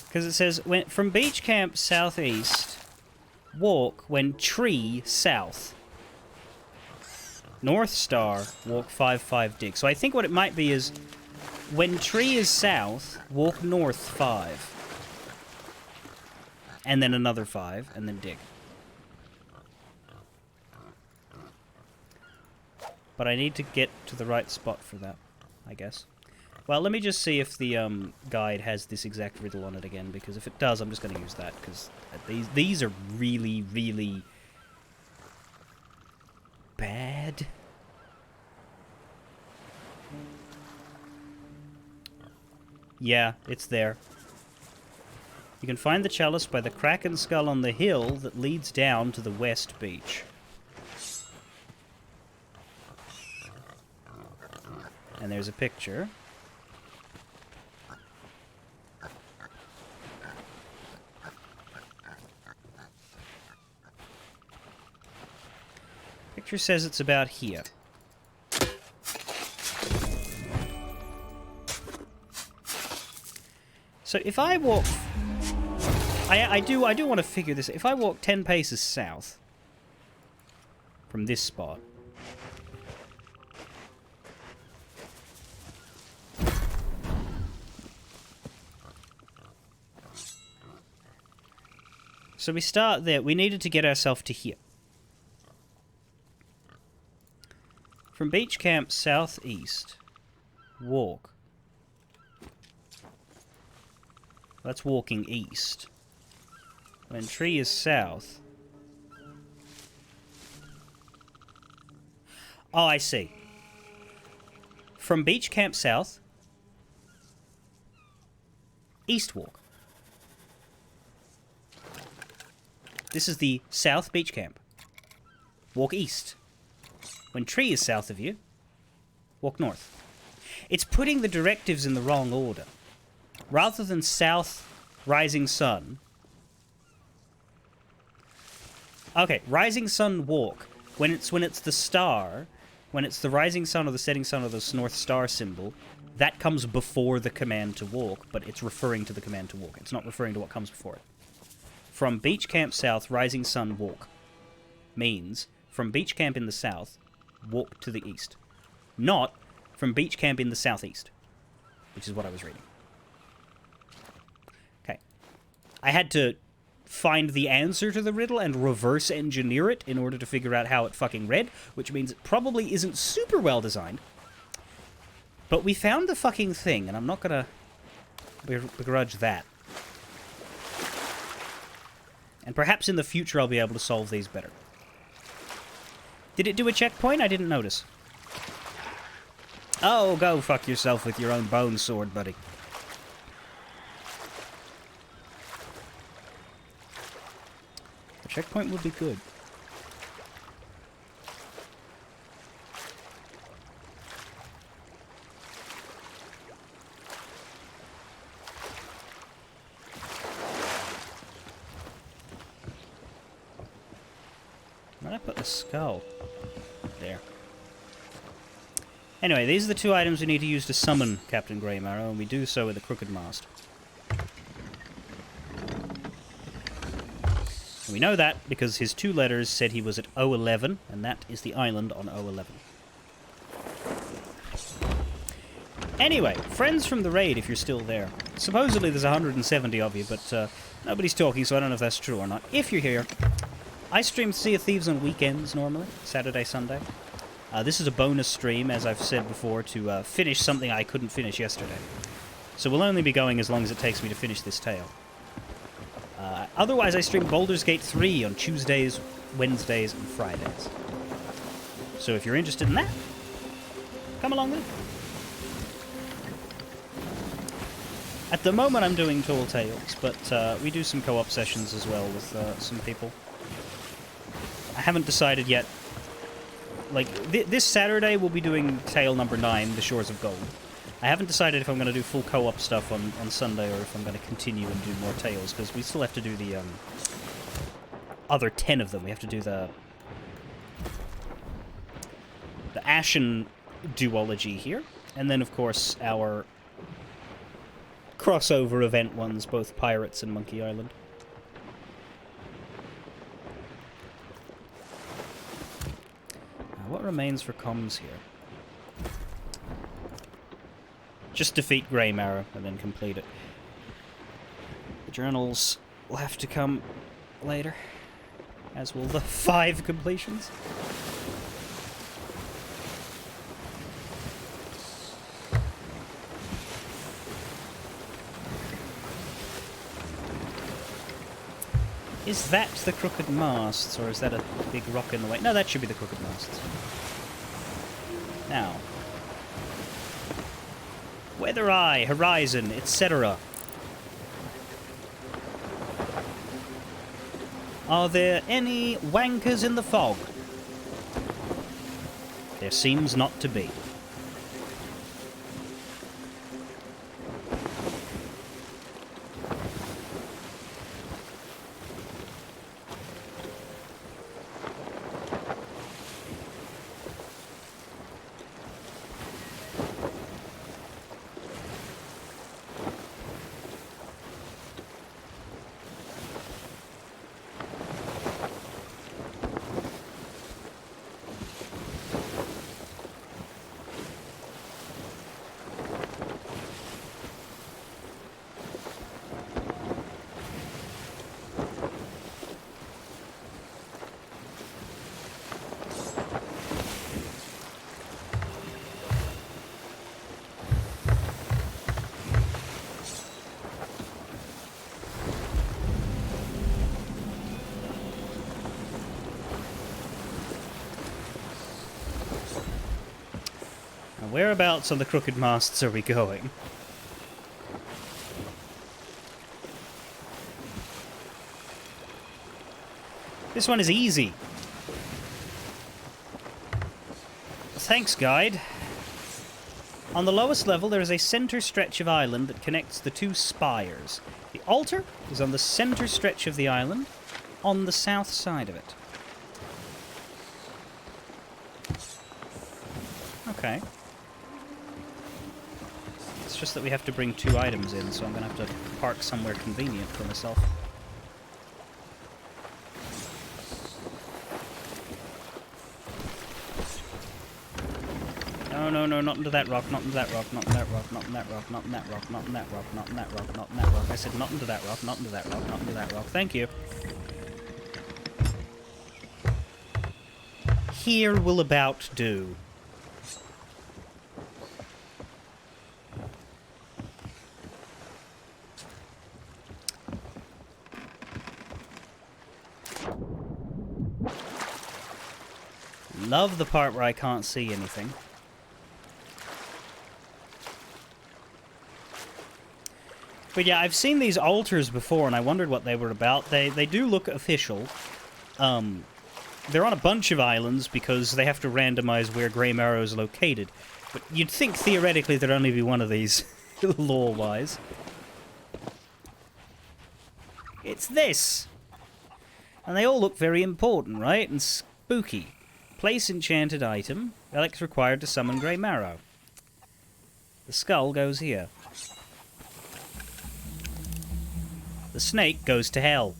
[SPEAKER 1] Because it says, from beach camp southeast, walk when tree south. North Star, walk 5 dig. So I think what it might be is, when tree is south, walk north 5. And then another 5, and then dig. But I need to get to the right spot for that, I guess. Well, let me just see if the guide has this exact riddle on it again, because if it does, I'm just going to use that, because these are really, really bad. Yeah, it's there. You can find the chalice by the Kraken skull on the hill that leads down to the west beach. And there's a picture. Picture says it's about here. So if I walk... I do want to figure this. If I walk 10 paces south from this spot... So we start there. We needed to get ourselves to here. From beach camp southeast, walk. That's walking east. When tree is south. Oh, I see. From beach camp south, east walk. This is the south beach camp. Walk east. When tree is south of you, walk north. It's putting the directives in the wrong order. Rather than south, rising sun. Okay, rising sun walk. When it's the star, when it's the rising sun or the setting sun or the north star symbol, that comes before the command to walk, but it's referring to the command to walk. It's not referring to what comes before it. From beach camp south, rising sun walk means from beach camp in the south, walk to the east. Not from beach camp in the southeast, which is what I was reading. Okay. I had to find the answer to the riddle and reverse engineer it in order to figure out how it fucking read, which means it probably isn't super well designed. But we found the fucking thing, and I'm not gonna begrudge that. And perhaps in the future I'll be able to solve these better. Did it do a checkpoint? I didn't notice. Oh, go fuck yourself with your own bone sword, buddy. A checkpoint would be good. Where did I put the skull? There. Anyway, these are the 2 items we need to use to summon Captain Greymarrow, and we do so with a crooked mast. And we know that because his 2 letters said he was at O11, and that is the island on O11. Anyway, friends from the raid, if you're still there. Supposedly there's 170 of you, but nobody's talking, so I don't know if that's true or not. If you're here, I stream Sea of Thieves on weekends normally, Saturday, Sunday. This is a bonus stream, as I've said before, to finish something I couldn't finish yesterday. So we'll only be going as long as it takes me to finish this tale. Otherwise, I stream Baldur's Gate 3 on Tuesdays, Wednesdays, and Fridays. So if you're interested in that, come along then. At the moment, I'm doing Tall Tales, but we do some co-op sessions as well with some people. I haven't decided yet like, this Saturday we'll be doing Tale number 9, The Shores of Gold. I haven't decided if I'm going to do full co-op stuff on Sunday or if I'm going to continue and do more Tales, because we still have to do the other 10 of them. We have to do the Ashen duology here, and then, of course, our crossover event ones, both Pirates and Monkey Island. What remains for comms here? Just defeat Grey Marrow and then complete it. The journals will have to come later, as will the 5 completions. Is that the crooked masts, or is that a big rock in the way? No, that should be the crooked masts. Now. Weather Eye, Horizon, etc. Are there any wankers in the fog? There seems not to be. Whereabouts on the crooked masts are we going? This one is easy. Thanks, guide. On the lowest level, there is a center stretch of island that connects the 2 spires. The altar is on the center stretch of the island, on the south side of it. Okay. It's just that we have to bring 2 items in, so I'm going to have to park somewhere convenient for myself. No, no, no, not into that rock, not into that rock, not in that rock, not in that rock, not in that rock, not in that rock, not in that rock, not in that rock. I said not into that rock, not into that rock, not into that rock. Thank you. Here will about do. Love the part where I can't see anything. But yeah, I've seen these altars before, and I wondered what they were about. They do look official. They're on a bunch of islands because they have to randomize where Grey Marrow is located. But you'd think, theoretically, there'd only be one of these, lore-wise. It's this! And they all look very important, right? And spooky. Place enchanted item. Relics required to summon Grey Marrow. The skull goes here. The snake goes to hell.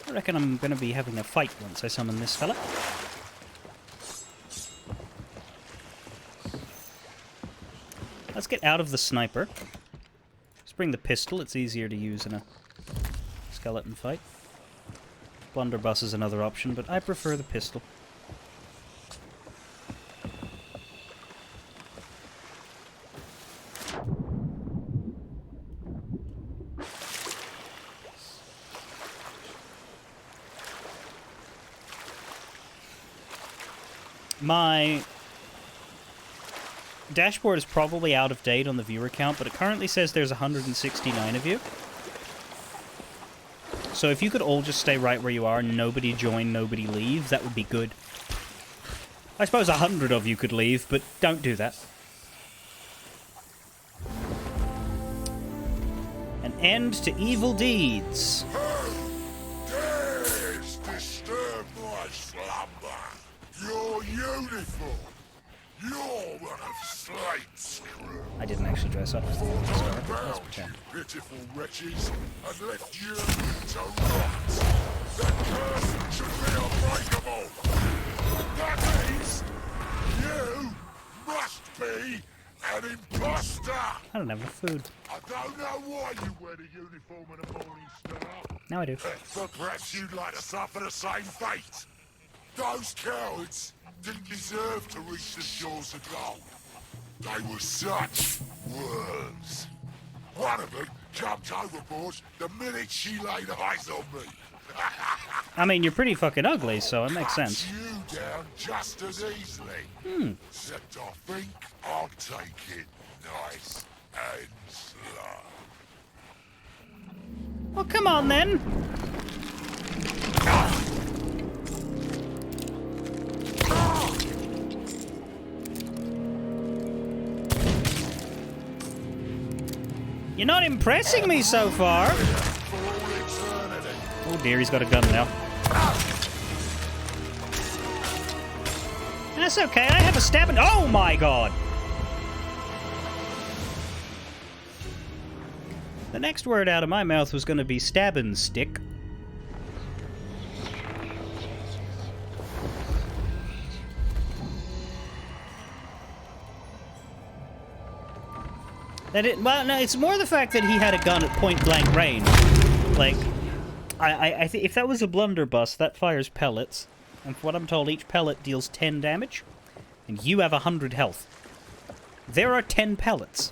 [SPEAKER 1] I reckon I'm going to be having a fight once I summon this fella. Let's get out of the sniper. Let's bring the pistol. It's easier to use in a skeleton fight. Blunderbuss is another option, but I prefer the pistol. My dashboard is probably out of date on the viewer count, but it currently says there's 169 of you. So if you could all just stay right where you are, nobody join, nobody leave, that would be good. I suppose 100 of you could leave, but don't do that. An end to evil deeds.
[SPEAKER 4] Dares disturb my slumber. Your uniform. You're one of Slate's crew.
[SPEAKER 1] I didn't actually dress up as the movie star. Let's
[SPEAKER 4] Bound,
[SPEAKER 1] pretend.
[SPEAKER 4] you pitiful wretches, and left you to rot. The curse should be unbreakable. That means you must be an imposter.
[SPEAKER 1] I don't have enough food.
[SPEAKER 4] I don't know why you wear the uniform and a morning star.
[SPEAKER 1] Now I do.
[SPEAKER 4] But perhaps you'd like to suffer the same fate. Those cowards didn't deserve to reach the shores of gold. They were such worms. One of them jumped overboard the minute she laid eyes on me.
[SPEAKER 1] I mean, you're pretty fucking ugly, so it makes
[SPEAKER 4] Cut
[SPEAKER 1] sense.
[SPEAKER 4] you down just as easily. Except I think I'll take it nice and slow.
[SPEAKER 1] Well, come on then. You're not impressing me so far.
[SPEAKER 4] For all eternity.
[SPEAKER 1] Oh dear, he's got a gun now. That's okay, I have a stabbing. Oh my god! The next word out of my mouth was going to be stabbing stick. Well, no, it's more the fact that he had a gun at point-blank range. Like, I think if that was a blunderbuss, that fires pellets. And from what I'm told, each pellet deals 10 damage. And you have 100 health. There are 10 pellets.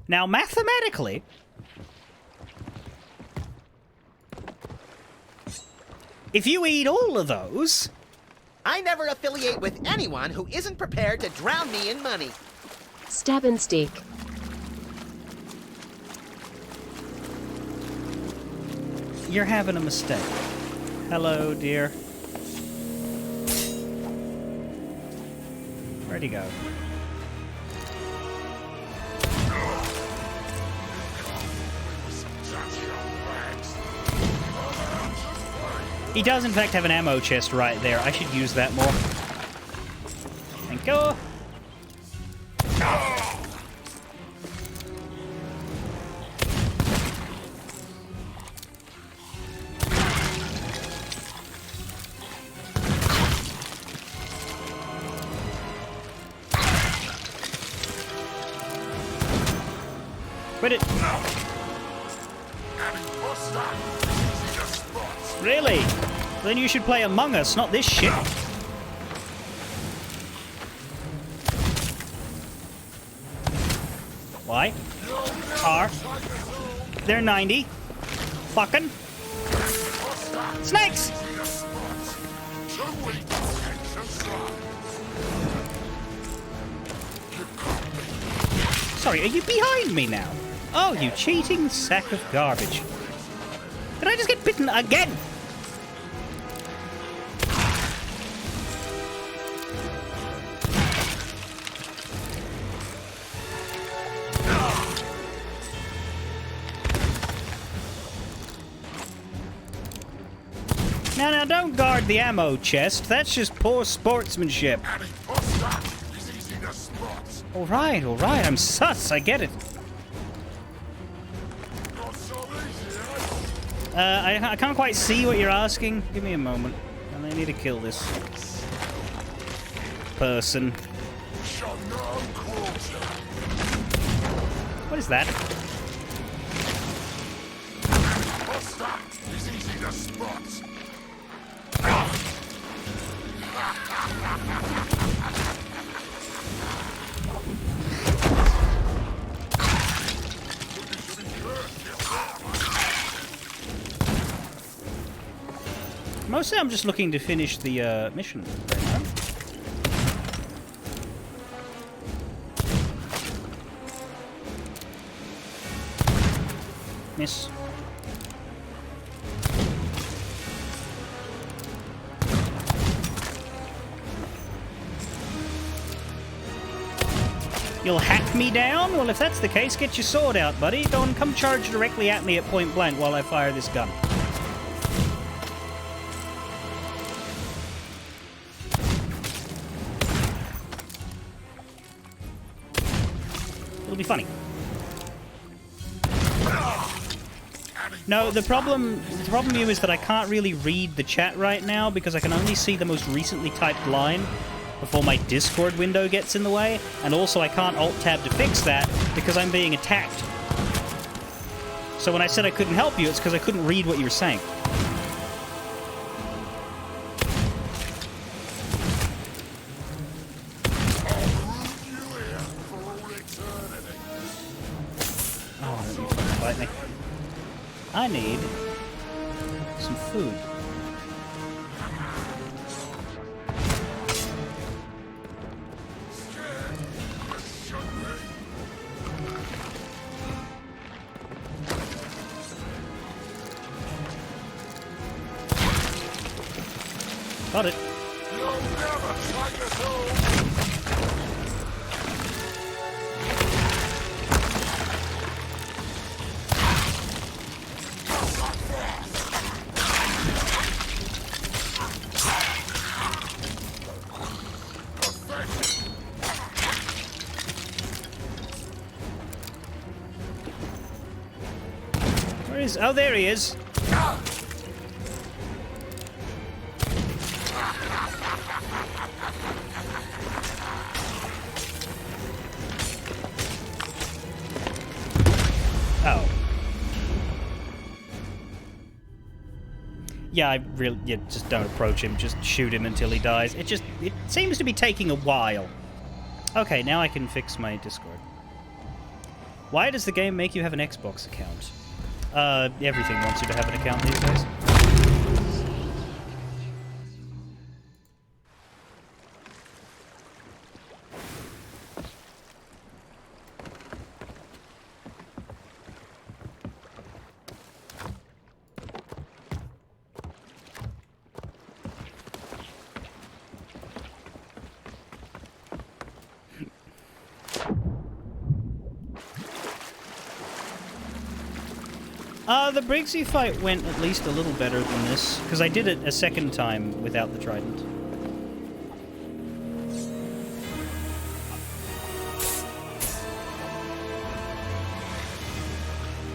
[SPEAKER 1] Now, mathematically, if you eat all of those...
[SPEAKER 5] I never affiliate with anyone who isn't prepared to drown me in money.
[SPEAKER 6] Stab and stick.
[SPEAKER 1] You're having a mistake. Hello, dear. Where'd he go? He does, in fact, have an ammo chest right there. I should use that more. Thank you. Quit it. Really? Then you should play Among Us, not this shit. Why? Car. They're 90. Fucking. Snakes! Sorry, are you behind me now? Oh, you cheating sack of garbage. Did I just get bitten again? Now, don't guard the ammo chest. That's just poor sportsmanship. All right, I'm sus. I get it. I can't quite see what you're asking. Give me a moment. I need to kill this person. What is that? Mostly I'm just looking to finish the mission right now. Miss. You'll hack me down? Well, if that's the case, get your sword out, buddy. Don't come charge directly at me at point blank while I fire this gun. It'll be funny. No, the problem here is that I can't really read the chat right now because I can only see the most recently typed line before my Discord window gets in the way, and also I can't Alt-Tab to fix that because I'm being attacked. So when I said I couldn't help you, it's because I couldn't read what you were saying. Oh, let me fucking bite me. I need some food. Got it.
[SPEAKER 4] You'll never take us home!
[SPEAKER 1] Where is... Oh, there he is. Oh. Yeah, I really... Yeah, just don't approach him. Just shoot him until he dies. It seems to be taking a while. Okay, now I can fix my Discord. Why does the game make you have an Xbox account? Everything wants you to have an account these days. The Briggsy fight went at least a little better than this, because I did it a second time without the trident.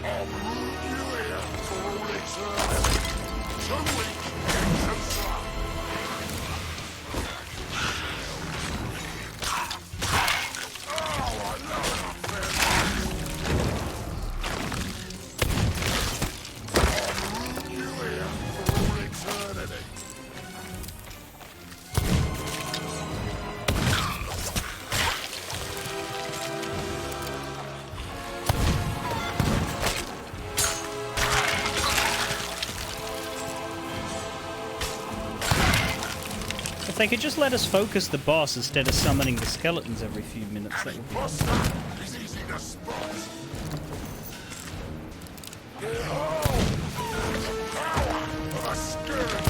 [SPEAKER 4] I'll root you here for all eternity. Too weak, too strong. Oh, I love that fan. I'll root you here for all eternity.
[SPEAKER 1] If they could just let us focus the boss instead of summoning the skeletons every few minutes, that would be...
[SPEAKER 4] Buster is easy to spot. Behold the power of a skeleton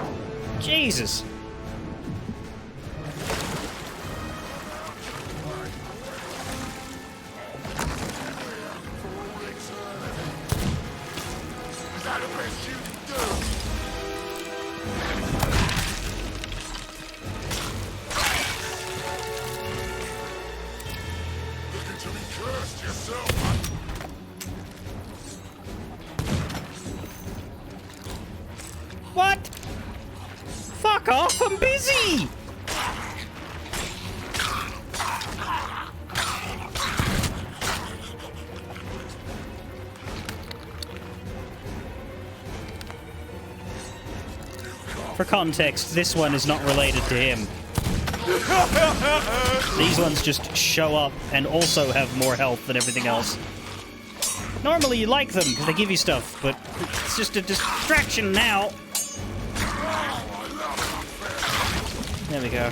[SPEAKER 4] moon.
[SPEAKER 1] Jesus!
[SPEAKER 4] Is that the best you can do? Looking to be cursed yourself, huh?
[SPEAKER 1] What? Fuck off, I'm busy! For context, this one is not related to him. These ones just show up and also have more health than everything else. Normally you like them because they give you stuff, but it's just a distraction now. There we go.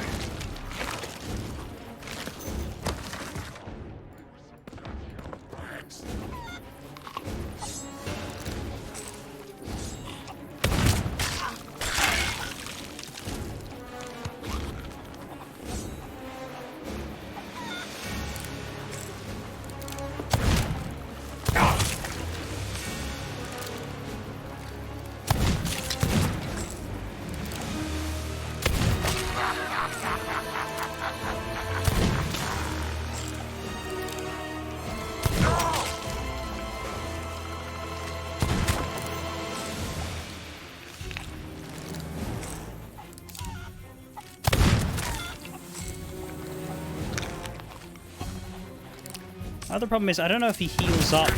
[SPEAKER 1] Other problem is, I don't know if he heals up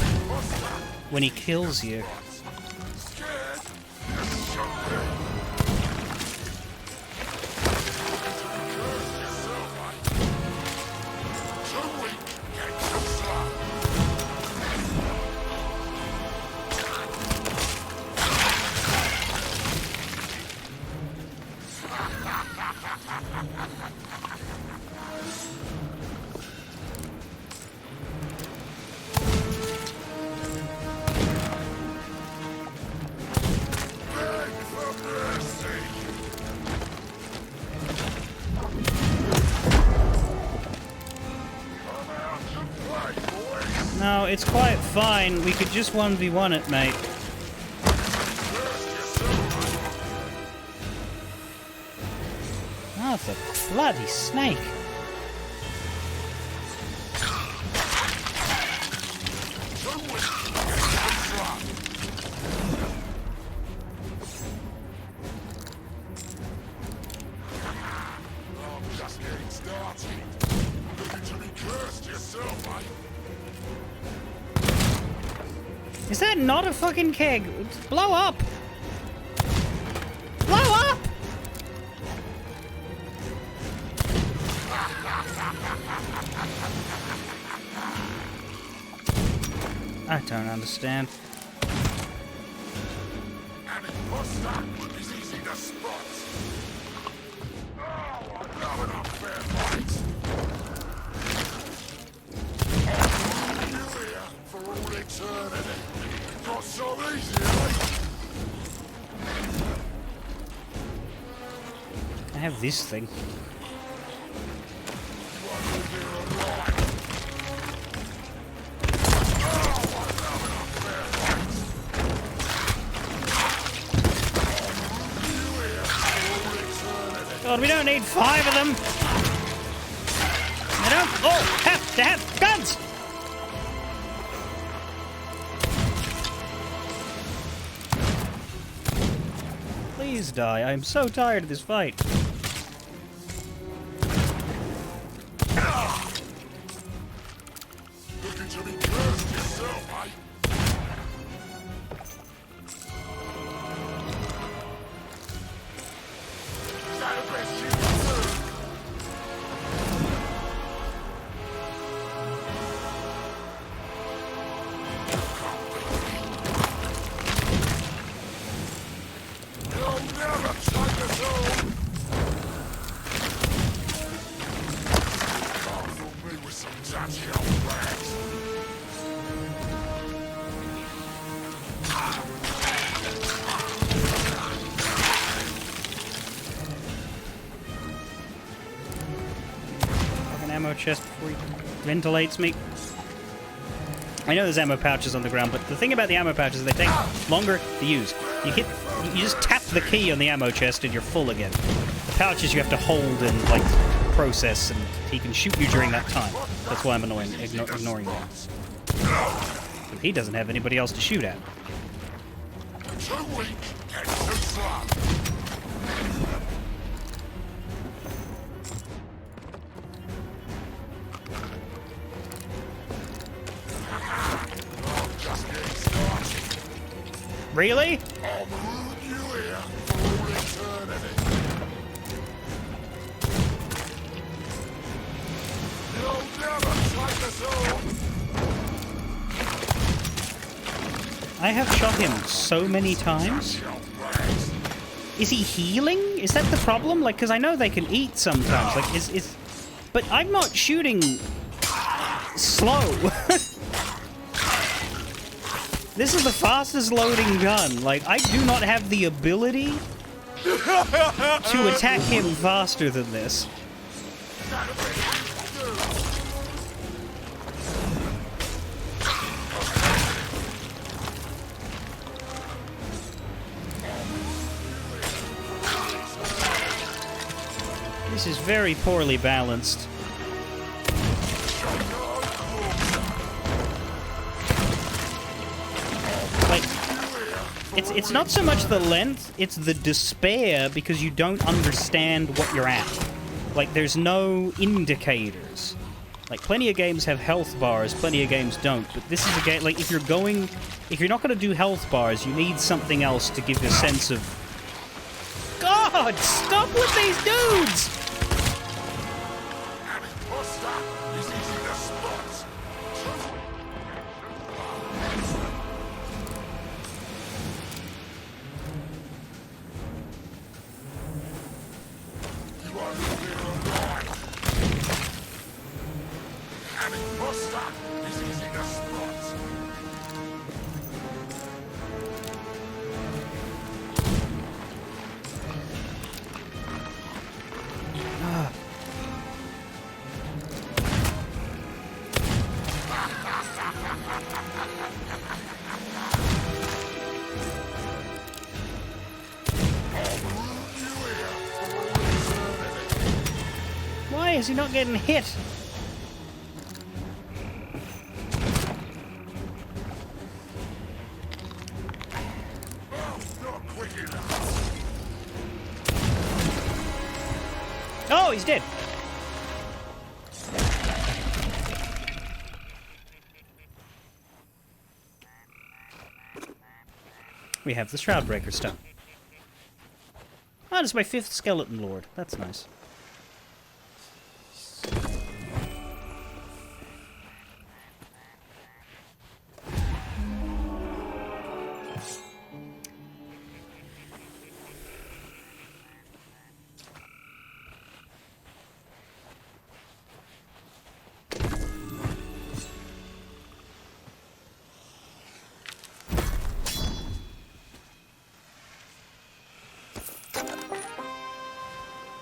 [SPEAKER 1] when he kills you. No, it's quite fine. We could just 1v1 it, mate. Oh, the bloody snake.
[SPEAKER 4] Just getting started. Looking to be cursed yourself, mate.
[SPEAKER 1] Is that not a fucking keg? Blow up! Blow up! I don't understand.
[SPEAKER 4] An imposter is easy to spot. Oh, I love an unfair fight. I'll you here for all eternity. Not so easy, eh?
[SPEAKER 1] I have this thing. God, we don't need 5 of them. They don't all have to have guns. Please die. I'm so tired of this fight.
[SPEAKER 4] Looking to be cursed yourself, mate. Is that the best you can do? You'll never take us all. Oh, fool me with some touchy old rags.
[SPEAKER 1] Fucking ammo chest before he ventilates me. I know there's ammo pouches on the ground, but the thing about the ammo pouches is they take longer to use. You just tap the key on the ammo chest and you're full again. The pouches you have to hold and like process, and he can shoot you during that time. That's why I'm ignoring them. But he doesn't have anybody else to shoot at.
[SPEAKER 4] Too weak and too slow. I'm just getting started.
[SPEAKER 1] Really?
[SPEAKER 4] I'll ruin you here for all eternity. You'll never take us all.
[SPEAKER 1] I have shot him so many times. Is he healing? Is that the problem? Like, because I know they can eat sometimes. Like, is... But I'm not shooting... slow. This is the fastest loading gun. Like, I do not have the ability to attack him faster than this. This is very poorly balanced. Like, it's not so much the length, it's the despair because you don't understand what you're at. Like, there's no indicators. Like, plenty of games have health bars, plenty of games don't, but this is a game, like, if you're not gonna do health bars, you need something else to give you a sense of... God, stop with these dudes! Why is he not getting hit? Oh, he's dead. We have the Shroudbreaker stone. Oh, it's my 5th skeleton lord. That's nice.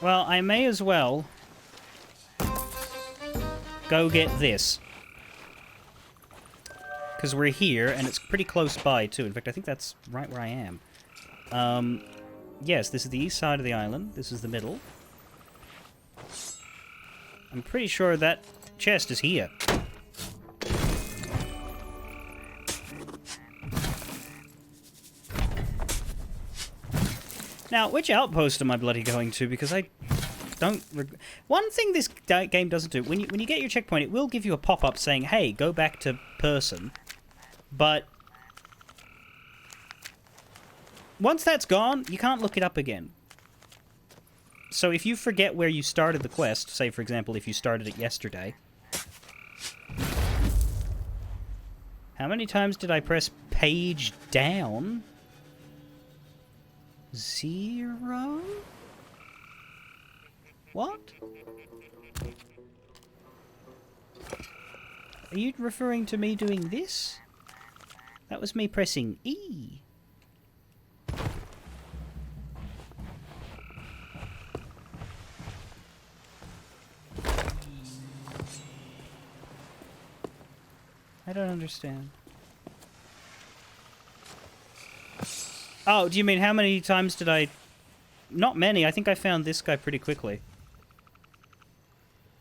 [SPEAKER 1] Well, I may as well go get this. Because we're here, and it's pretty close by, too. In fact, I think that's right where I am. Yes, this is the east side of the island. This is the middle. I'm pretty sure that chest is here. Now, which outpost am I bloody going to? Because I don't... One thing this game doesn't do, when you get your checkpoint, it will give you a pop-up saying, hey, go back to person. But once that's gone, you can't look it up again. So if you forget where you started the quest, say, for example, if you started it yesterday... How many times did I press page down? 0? What? Are you referring to me doing this? That was me pressing E. I don't understand. Oh, do you mean how many times did I... Not many. I think I found this guy pretty quickly.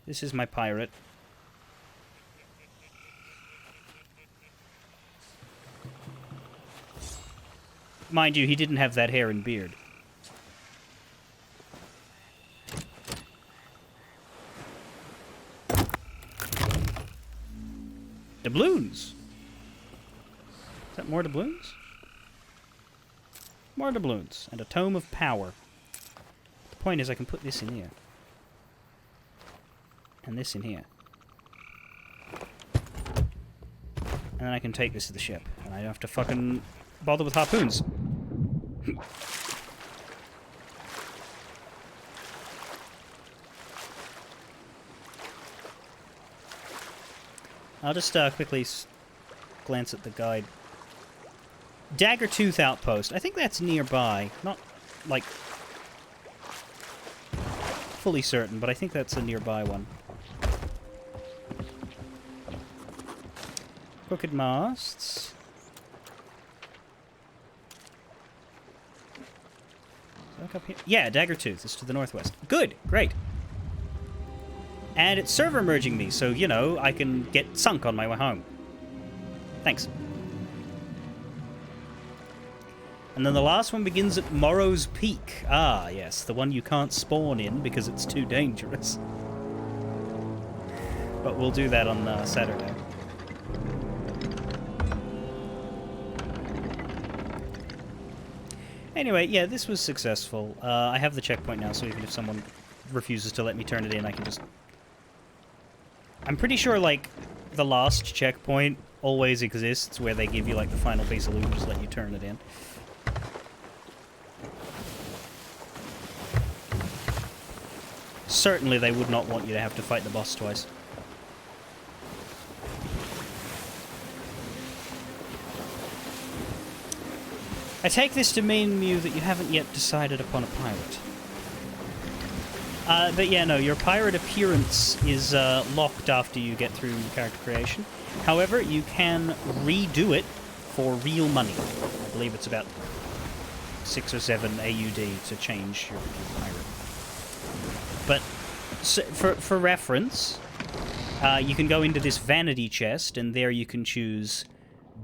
[SPEAKER 1] This is my pirate. Mind you, he didn't have that hair and beard. Doubloons! Is that more doubloons? More doubloons. And a tome of power. The point is I can put this in here. And this in here. And then I can take this to the ship. And I don't have to fucking bother with harpoons. I'll just quickly glance at the guide. Daggertooth Outpost. I think that's nearby. Not, like, fully certain, but I think that's a nearby one. Crooked masts. Look up here. Yeah, Daggertooth is to the northwest. Good, great. And it's server merging me, so, you know, I can get sunk on my way home. Thanks. And then the last one begins at Morrow's Peak. Ah, yes, the one you can't spawn in because it's too dangerous. But we'll do that on Saturday. Anyway, yeah, this was successful. I have the checkpoint now, so even if someone refuses to let me turn it in, I can just... I'm pretty sure, like, the last checkpoint always exists, where they give you, like, the final piece of loot and just let you turn it in. Certainly they would not want you to have to fight the boss twice. I take this to mean, Mew, that you haven't yet decided upon a pirate. But yeah, no, your pirate appearance is locked after you get through character creation. However, you can redo it for real money. I believe it's about 6 or 7 AUD to change your pirate. But so, for reference, you can go into this vanity chest, and there you can choose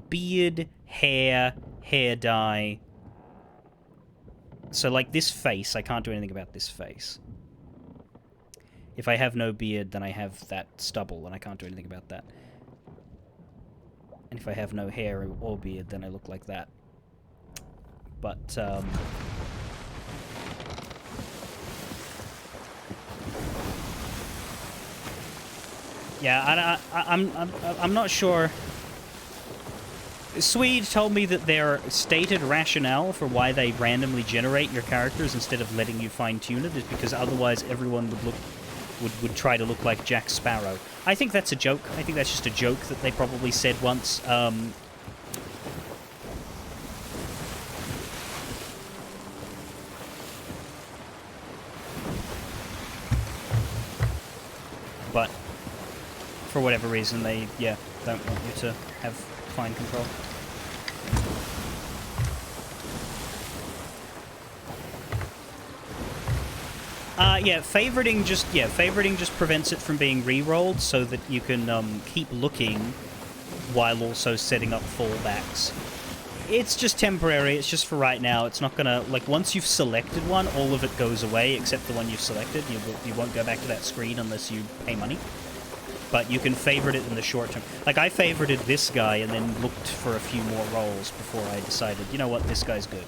[SPEAKER 1] beard, hair dye. So, like, this face, I can't do anything about this face. If I have no beard, then I have that stubble, and I can't do anything about that. And if I have no hair or beard, then I look like that. But, yeah, I'm not sure. Swede told me that their stated rationale for why they randomly generate your characters instead of letting you fine-tune it is because otherwise everyone would try to look like Jack Sparrow. I think that's a joke. I think that's just a joke that they probably said once. But for whatever reason, they, yeah, don't want you to have fine control. Favoriting just prevents it from being re-rolled so that you can keep looking while also setting up fallbacks. It's just temporary, it's just for right now. It's not gonna, like, once you've selected one, all of it goes away except the one you've selected. You won't go back to that screen unless you pay money. But you can favorite it in the short term. Like, I favorited this guy and then looked for a few more rolls before I decided, you know what, this guy's good.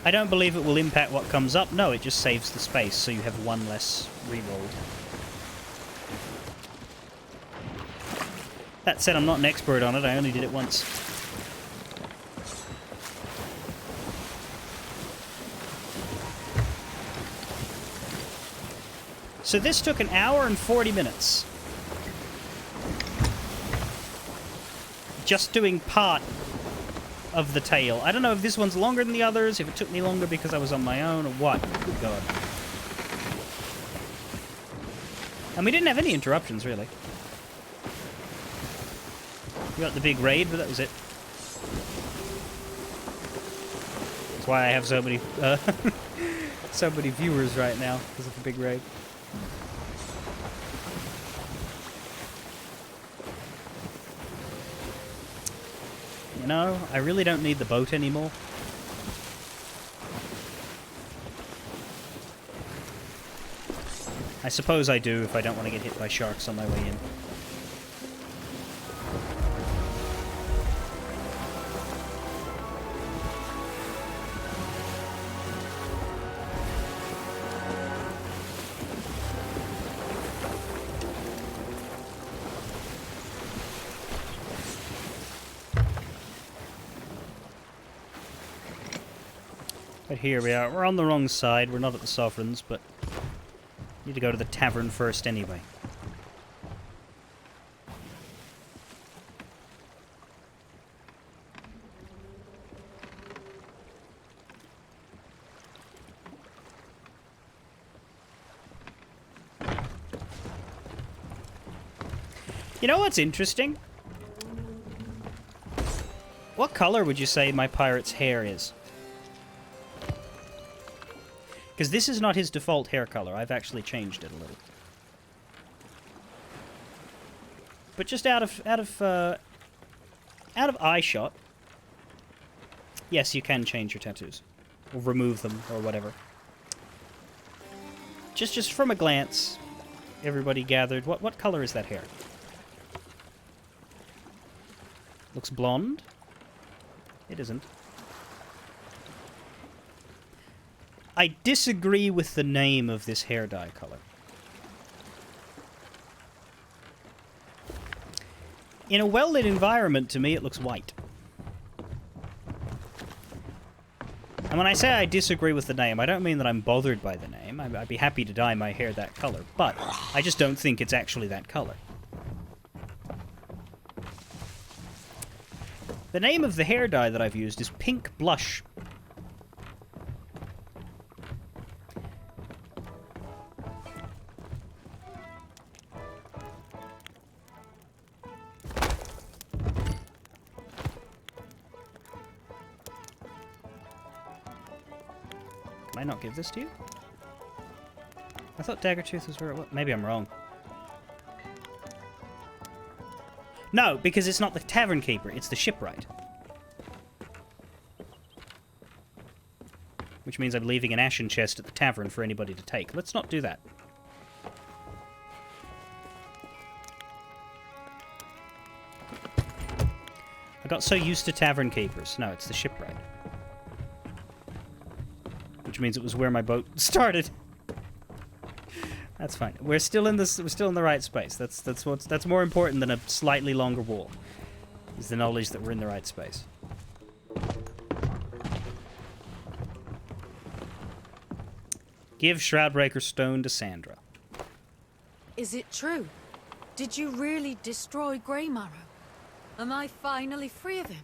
[SPEAKER 1] I don't believe it will impact what comes up. No, it just saves the space, so you have one less rerolled. That said, I'm not an expert on it. I only did it once. So this took 1 hour and 40 minutes. Just doing part of the tale. I don't know if this one's longer than the others, if it took me longer because I was on my own, or what. Good God. And we didn't have any interruptions, really. We got the big raid, but that was it. That's why I have so many, so many viewers right now, because of the big raid. You know, I really don't need the boat anymore. I suppose I do if I don't want to get hit by sharks on my way in. But here we are. We're on the wrong side. We're not at the Sovereigns, but need to go to the tavern first anyway. You know what's interesting? What color would you say my pirate's hair is? Because this is not his default hair color. I've actually changed it a little. But just out of eye shot, yes, you can change your tattoos or remove them or whatever. Just from a glance, everybody gathered. What color is that hair? Looks blonde. It isn't. I disagree with the name of this hair dye color. In a well-lit environment, to me, it looks white. And when I say I disagree with the name, I don't mean that I'm bothered by the name. I'd be happy to dye my hair that color, but I just don't think it's actually that color. The name of the hair dye that I've used is Pink Blush. Can I not give this to you? I thought Daggertooth was where it was. Maybe I'm wrong. No, because it's not the tavern keeper, it's the shipwright. Which means I'm leaving an ashen chest at the tavern for anybody to take. Let's not do that. I got so used to tavern keepers. No, it's the shipwright. Which means it was where my boat started. That's fine. We're still in this. We're still in the right space. That's more important than a slightly longer wall. Is the knowledge that we're in the right space. Give Shroudbreaker Stone to Sandra.
[SPEAKER 7] Is it true? Did you really destroy Greymarrow? Am I finally free of him?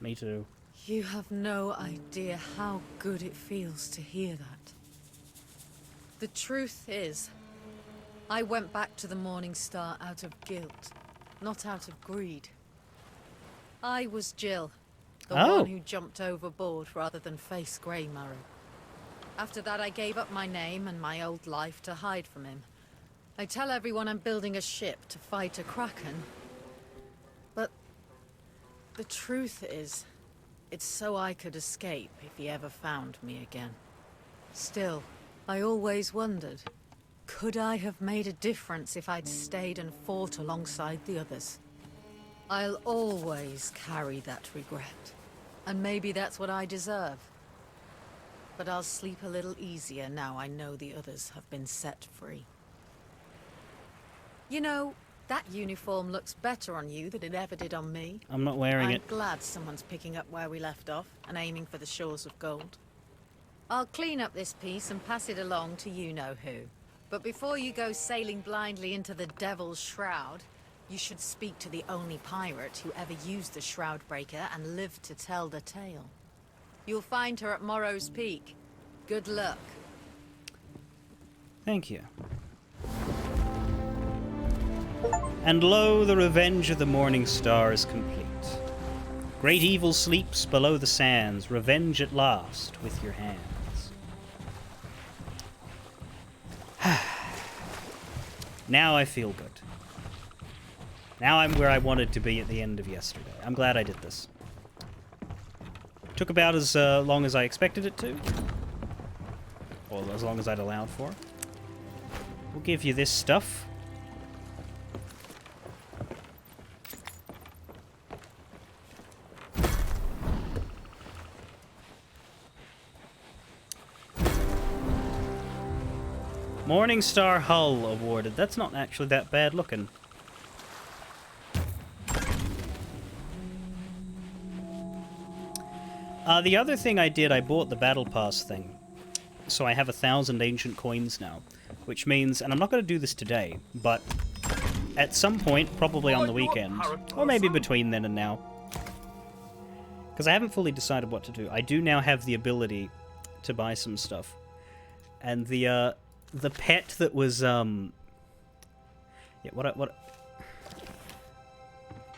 [SPEAKER 1] Me too.
[SPEAKER 7] You have no idea how good it feels to hear that. The truth is, I went back to the Morning Star out of guilt, not out of greed. I was Jill, the one who jumped overboard rather than face Greymarrow. After that, I gave up my name and my old life to hide from him. I tell everyone I'm building a ship to fight a kraken. But the truth is, it's so I could escape if he ever found me again. Still, I always wondered, could I have made a difference if I'd stayed and fought alongside the others? I'll always carry that regret. And maybe that's what I deserve. But I'll sleep a little easier now I know the others have been set free. You know, that uniform looks better on you than it ever did on me.
[SPEAKER 1] I'm not wearing it.
[SPEAKER 7] I'm glad someone's picking up where we left off and aiming for the shores of gold. I'll clean up this piece and pass it along to you-know-who. But before you go sailing blindly into the Devil's Shroud, you should speak to the only pirate who ever used the Shroudbreaker and lived to tell the tale. You'll find her at Morrow's Peak. Good luck.
[SPEAKER 1] Thank you. And lo, the revenge of the Morning Star is complete. Great evil sleeps below the sands, revenge at last with your hands. Now I feel good. Now I'm where I wanted to be at the end of yesterday. I'm glad I did this. Took about as long as I expected it to. Or as long as I'd allowed for. We'll give you this stuff. Morning Star Hull awarded. That's not actually that bad looking. The other thing I did, I bought the Battle Pass thing. So I have 1,000 ancient coins now. Which means, and I'm not going to do this today, but at some point, probably on the weekend, or maybe between then and now, because I haven't fully decided what to do. I do now have the ability to buy some stuff. And the pet that was, yeah,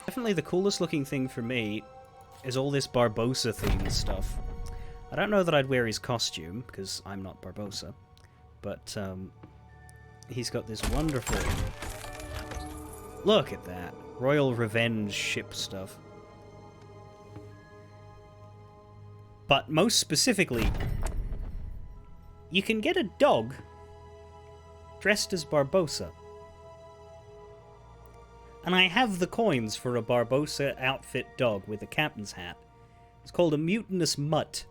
[SPEAKER 1] definitely the coolest looking thing for me is all this Barbossa themed stuff. I don't know that I'd wear his costume, because I'm not Barbossa, but, he's got this wonderful... Look at that. Royal Revenge ship stuff. But most specifically, you can get a dog dressed as Barbossa. And I have the coins for a Barbossa outfit dog with a captain's hat. It's called a mutinous mutt.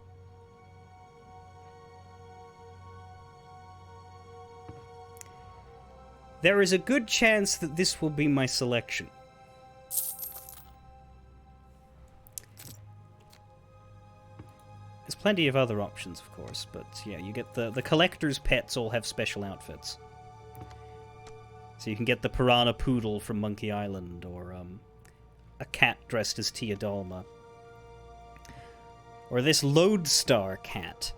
[SPEAKER 1] There is a good chance that this will be my selection. There's plenty of other options, of course, but yeah, you get the collector's pets all have special outfits. So you can get the Piranha Poodle from Monkey Island, or a cat dressed as Tia Dalma. Or this Lodestar cat.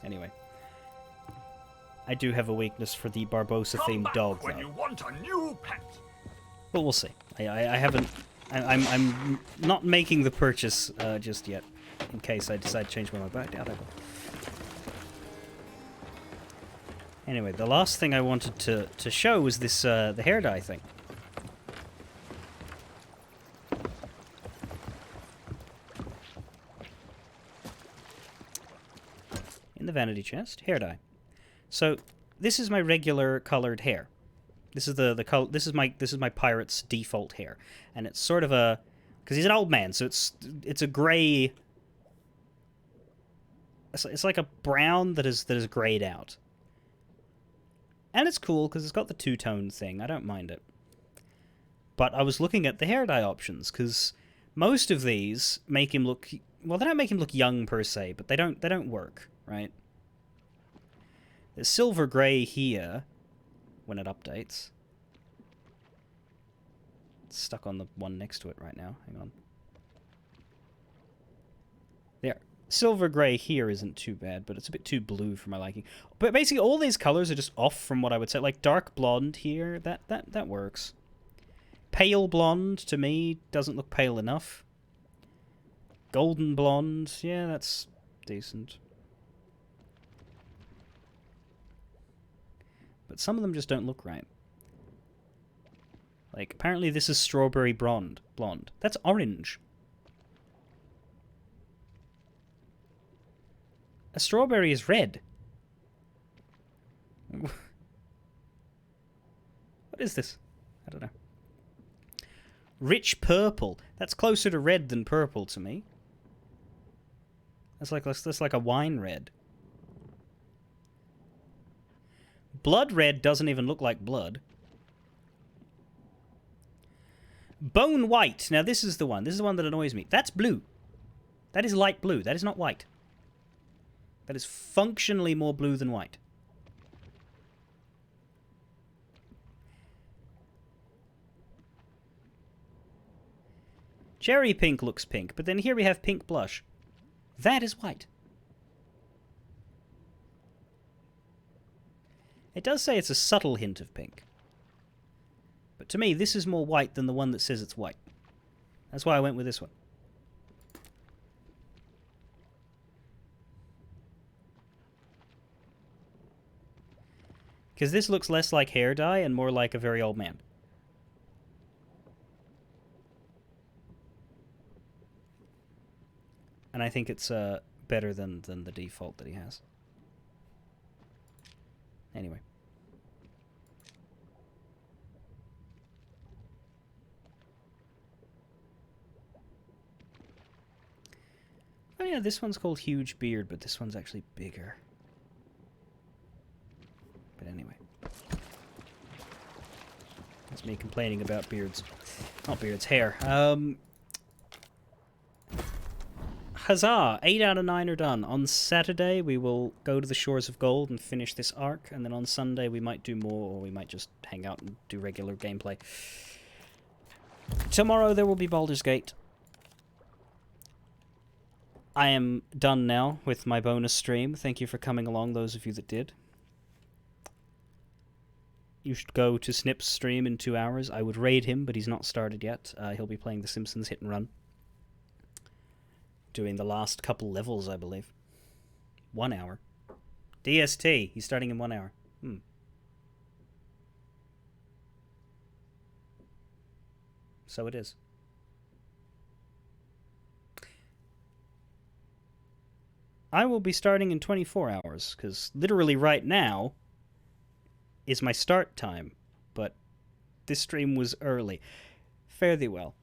[SPEAKER 1] Anyway. I do have a weakness for the Barbossa-themed dog,
[SPEAKER 3] when
[SPEAKER 1] though.
[SPEAKER 3] you want a new pet.
[SPEAKER 1] But we'll see. I haven't... I'm not making the purchase just yet, in case I decide to change my mind. But I doubt I will. Anyway, the last thing I wanted to show was this, the hair dye thing. In the vanity chest, hair dye. So, this is my regular colored hair. This is the color. This is my pirate's default hair, and it's sort of a, because he's an old man, so it's a gray. It's like a brown that is grayed out, and it's cool because it's got the two-tone thing. I don't mind it. But I was looking at the hair dye options because most of these make him look, well, they don't make him look young per se, but they don't work, right? There's silver gray here. When it updates. It's stuck on the one next to it right now. Hang on. There. Silver grey here isn't too bad, but it's a bit too blue for my liking. But basically all these colours are just off from what I would say. Like dark blonde here, that works. Pale blonde, to me, doesn't look pale enough. Golden blonde, yeah, that's decent. But some of them just don't look right. Like, apparently this is strawberry blonde. That's orange. A strawberry is red. What is this? I don't know. Rich purple. That's closer to red than purple to me. That's like a wine red. Blood red doesn't even look like blood. Bone white. Now this is the one. This is the one that annoys me. That's blue. That is light blue. That is not white. That is functionally more blue than white. Cherry pink looks pink, but then here we have pink blush. That is white. It does say it's a subtle hint of pink. But to me, this is more white than the one that says it's white. That's why I went with this one. Because this looks less like hair dye and more like a very old man. And I think it's better than the default that he has. Anyway. Oh yeah, this one's called Huge Beard, but this one's actually bigger. anyway. That's me complaining about beards. Not beards, hair. Huzzah! 8 out of 9 are done. On Saturday, we will go to the Shores of Gold and finish this arc, and then on Sunday we might do more, or we might just hang out and do regular gameplay. Tomorrow there will be Baldur's Gate. I am done now with my bonus stream. Thank you for coming along, those of you that did. You should go to Snip's stream in 2 hours. I would raid him, but he's not started yet. He'll be playing The Simpsons Hit and Run. Doing the last couple levels, I believe. 1 hour. DST. He's starting in 1 hour. So it is. I will be starting in 24 hours, because literally right now is my start time, but this stream was early. Fare thee well.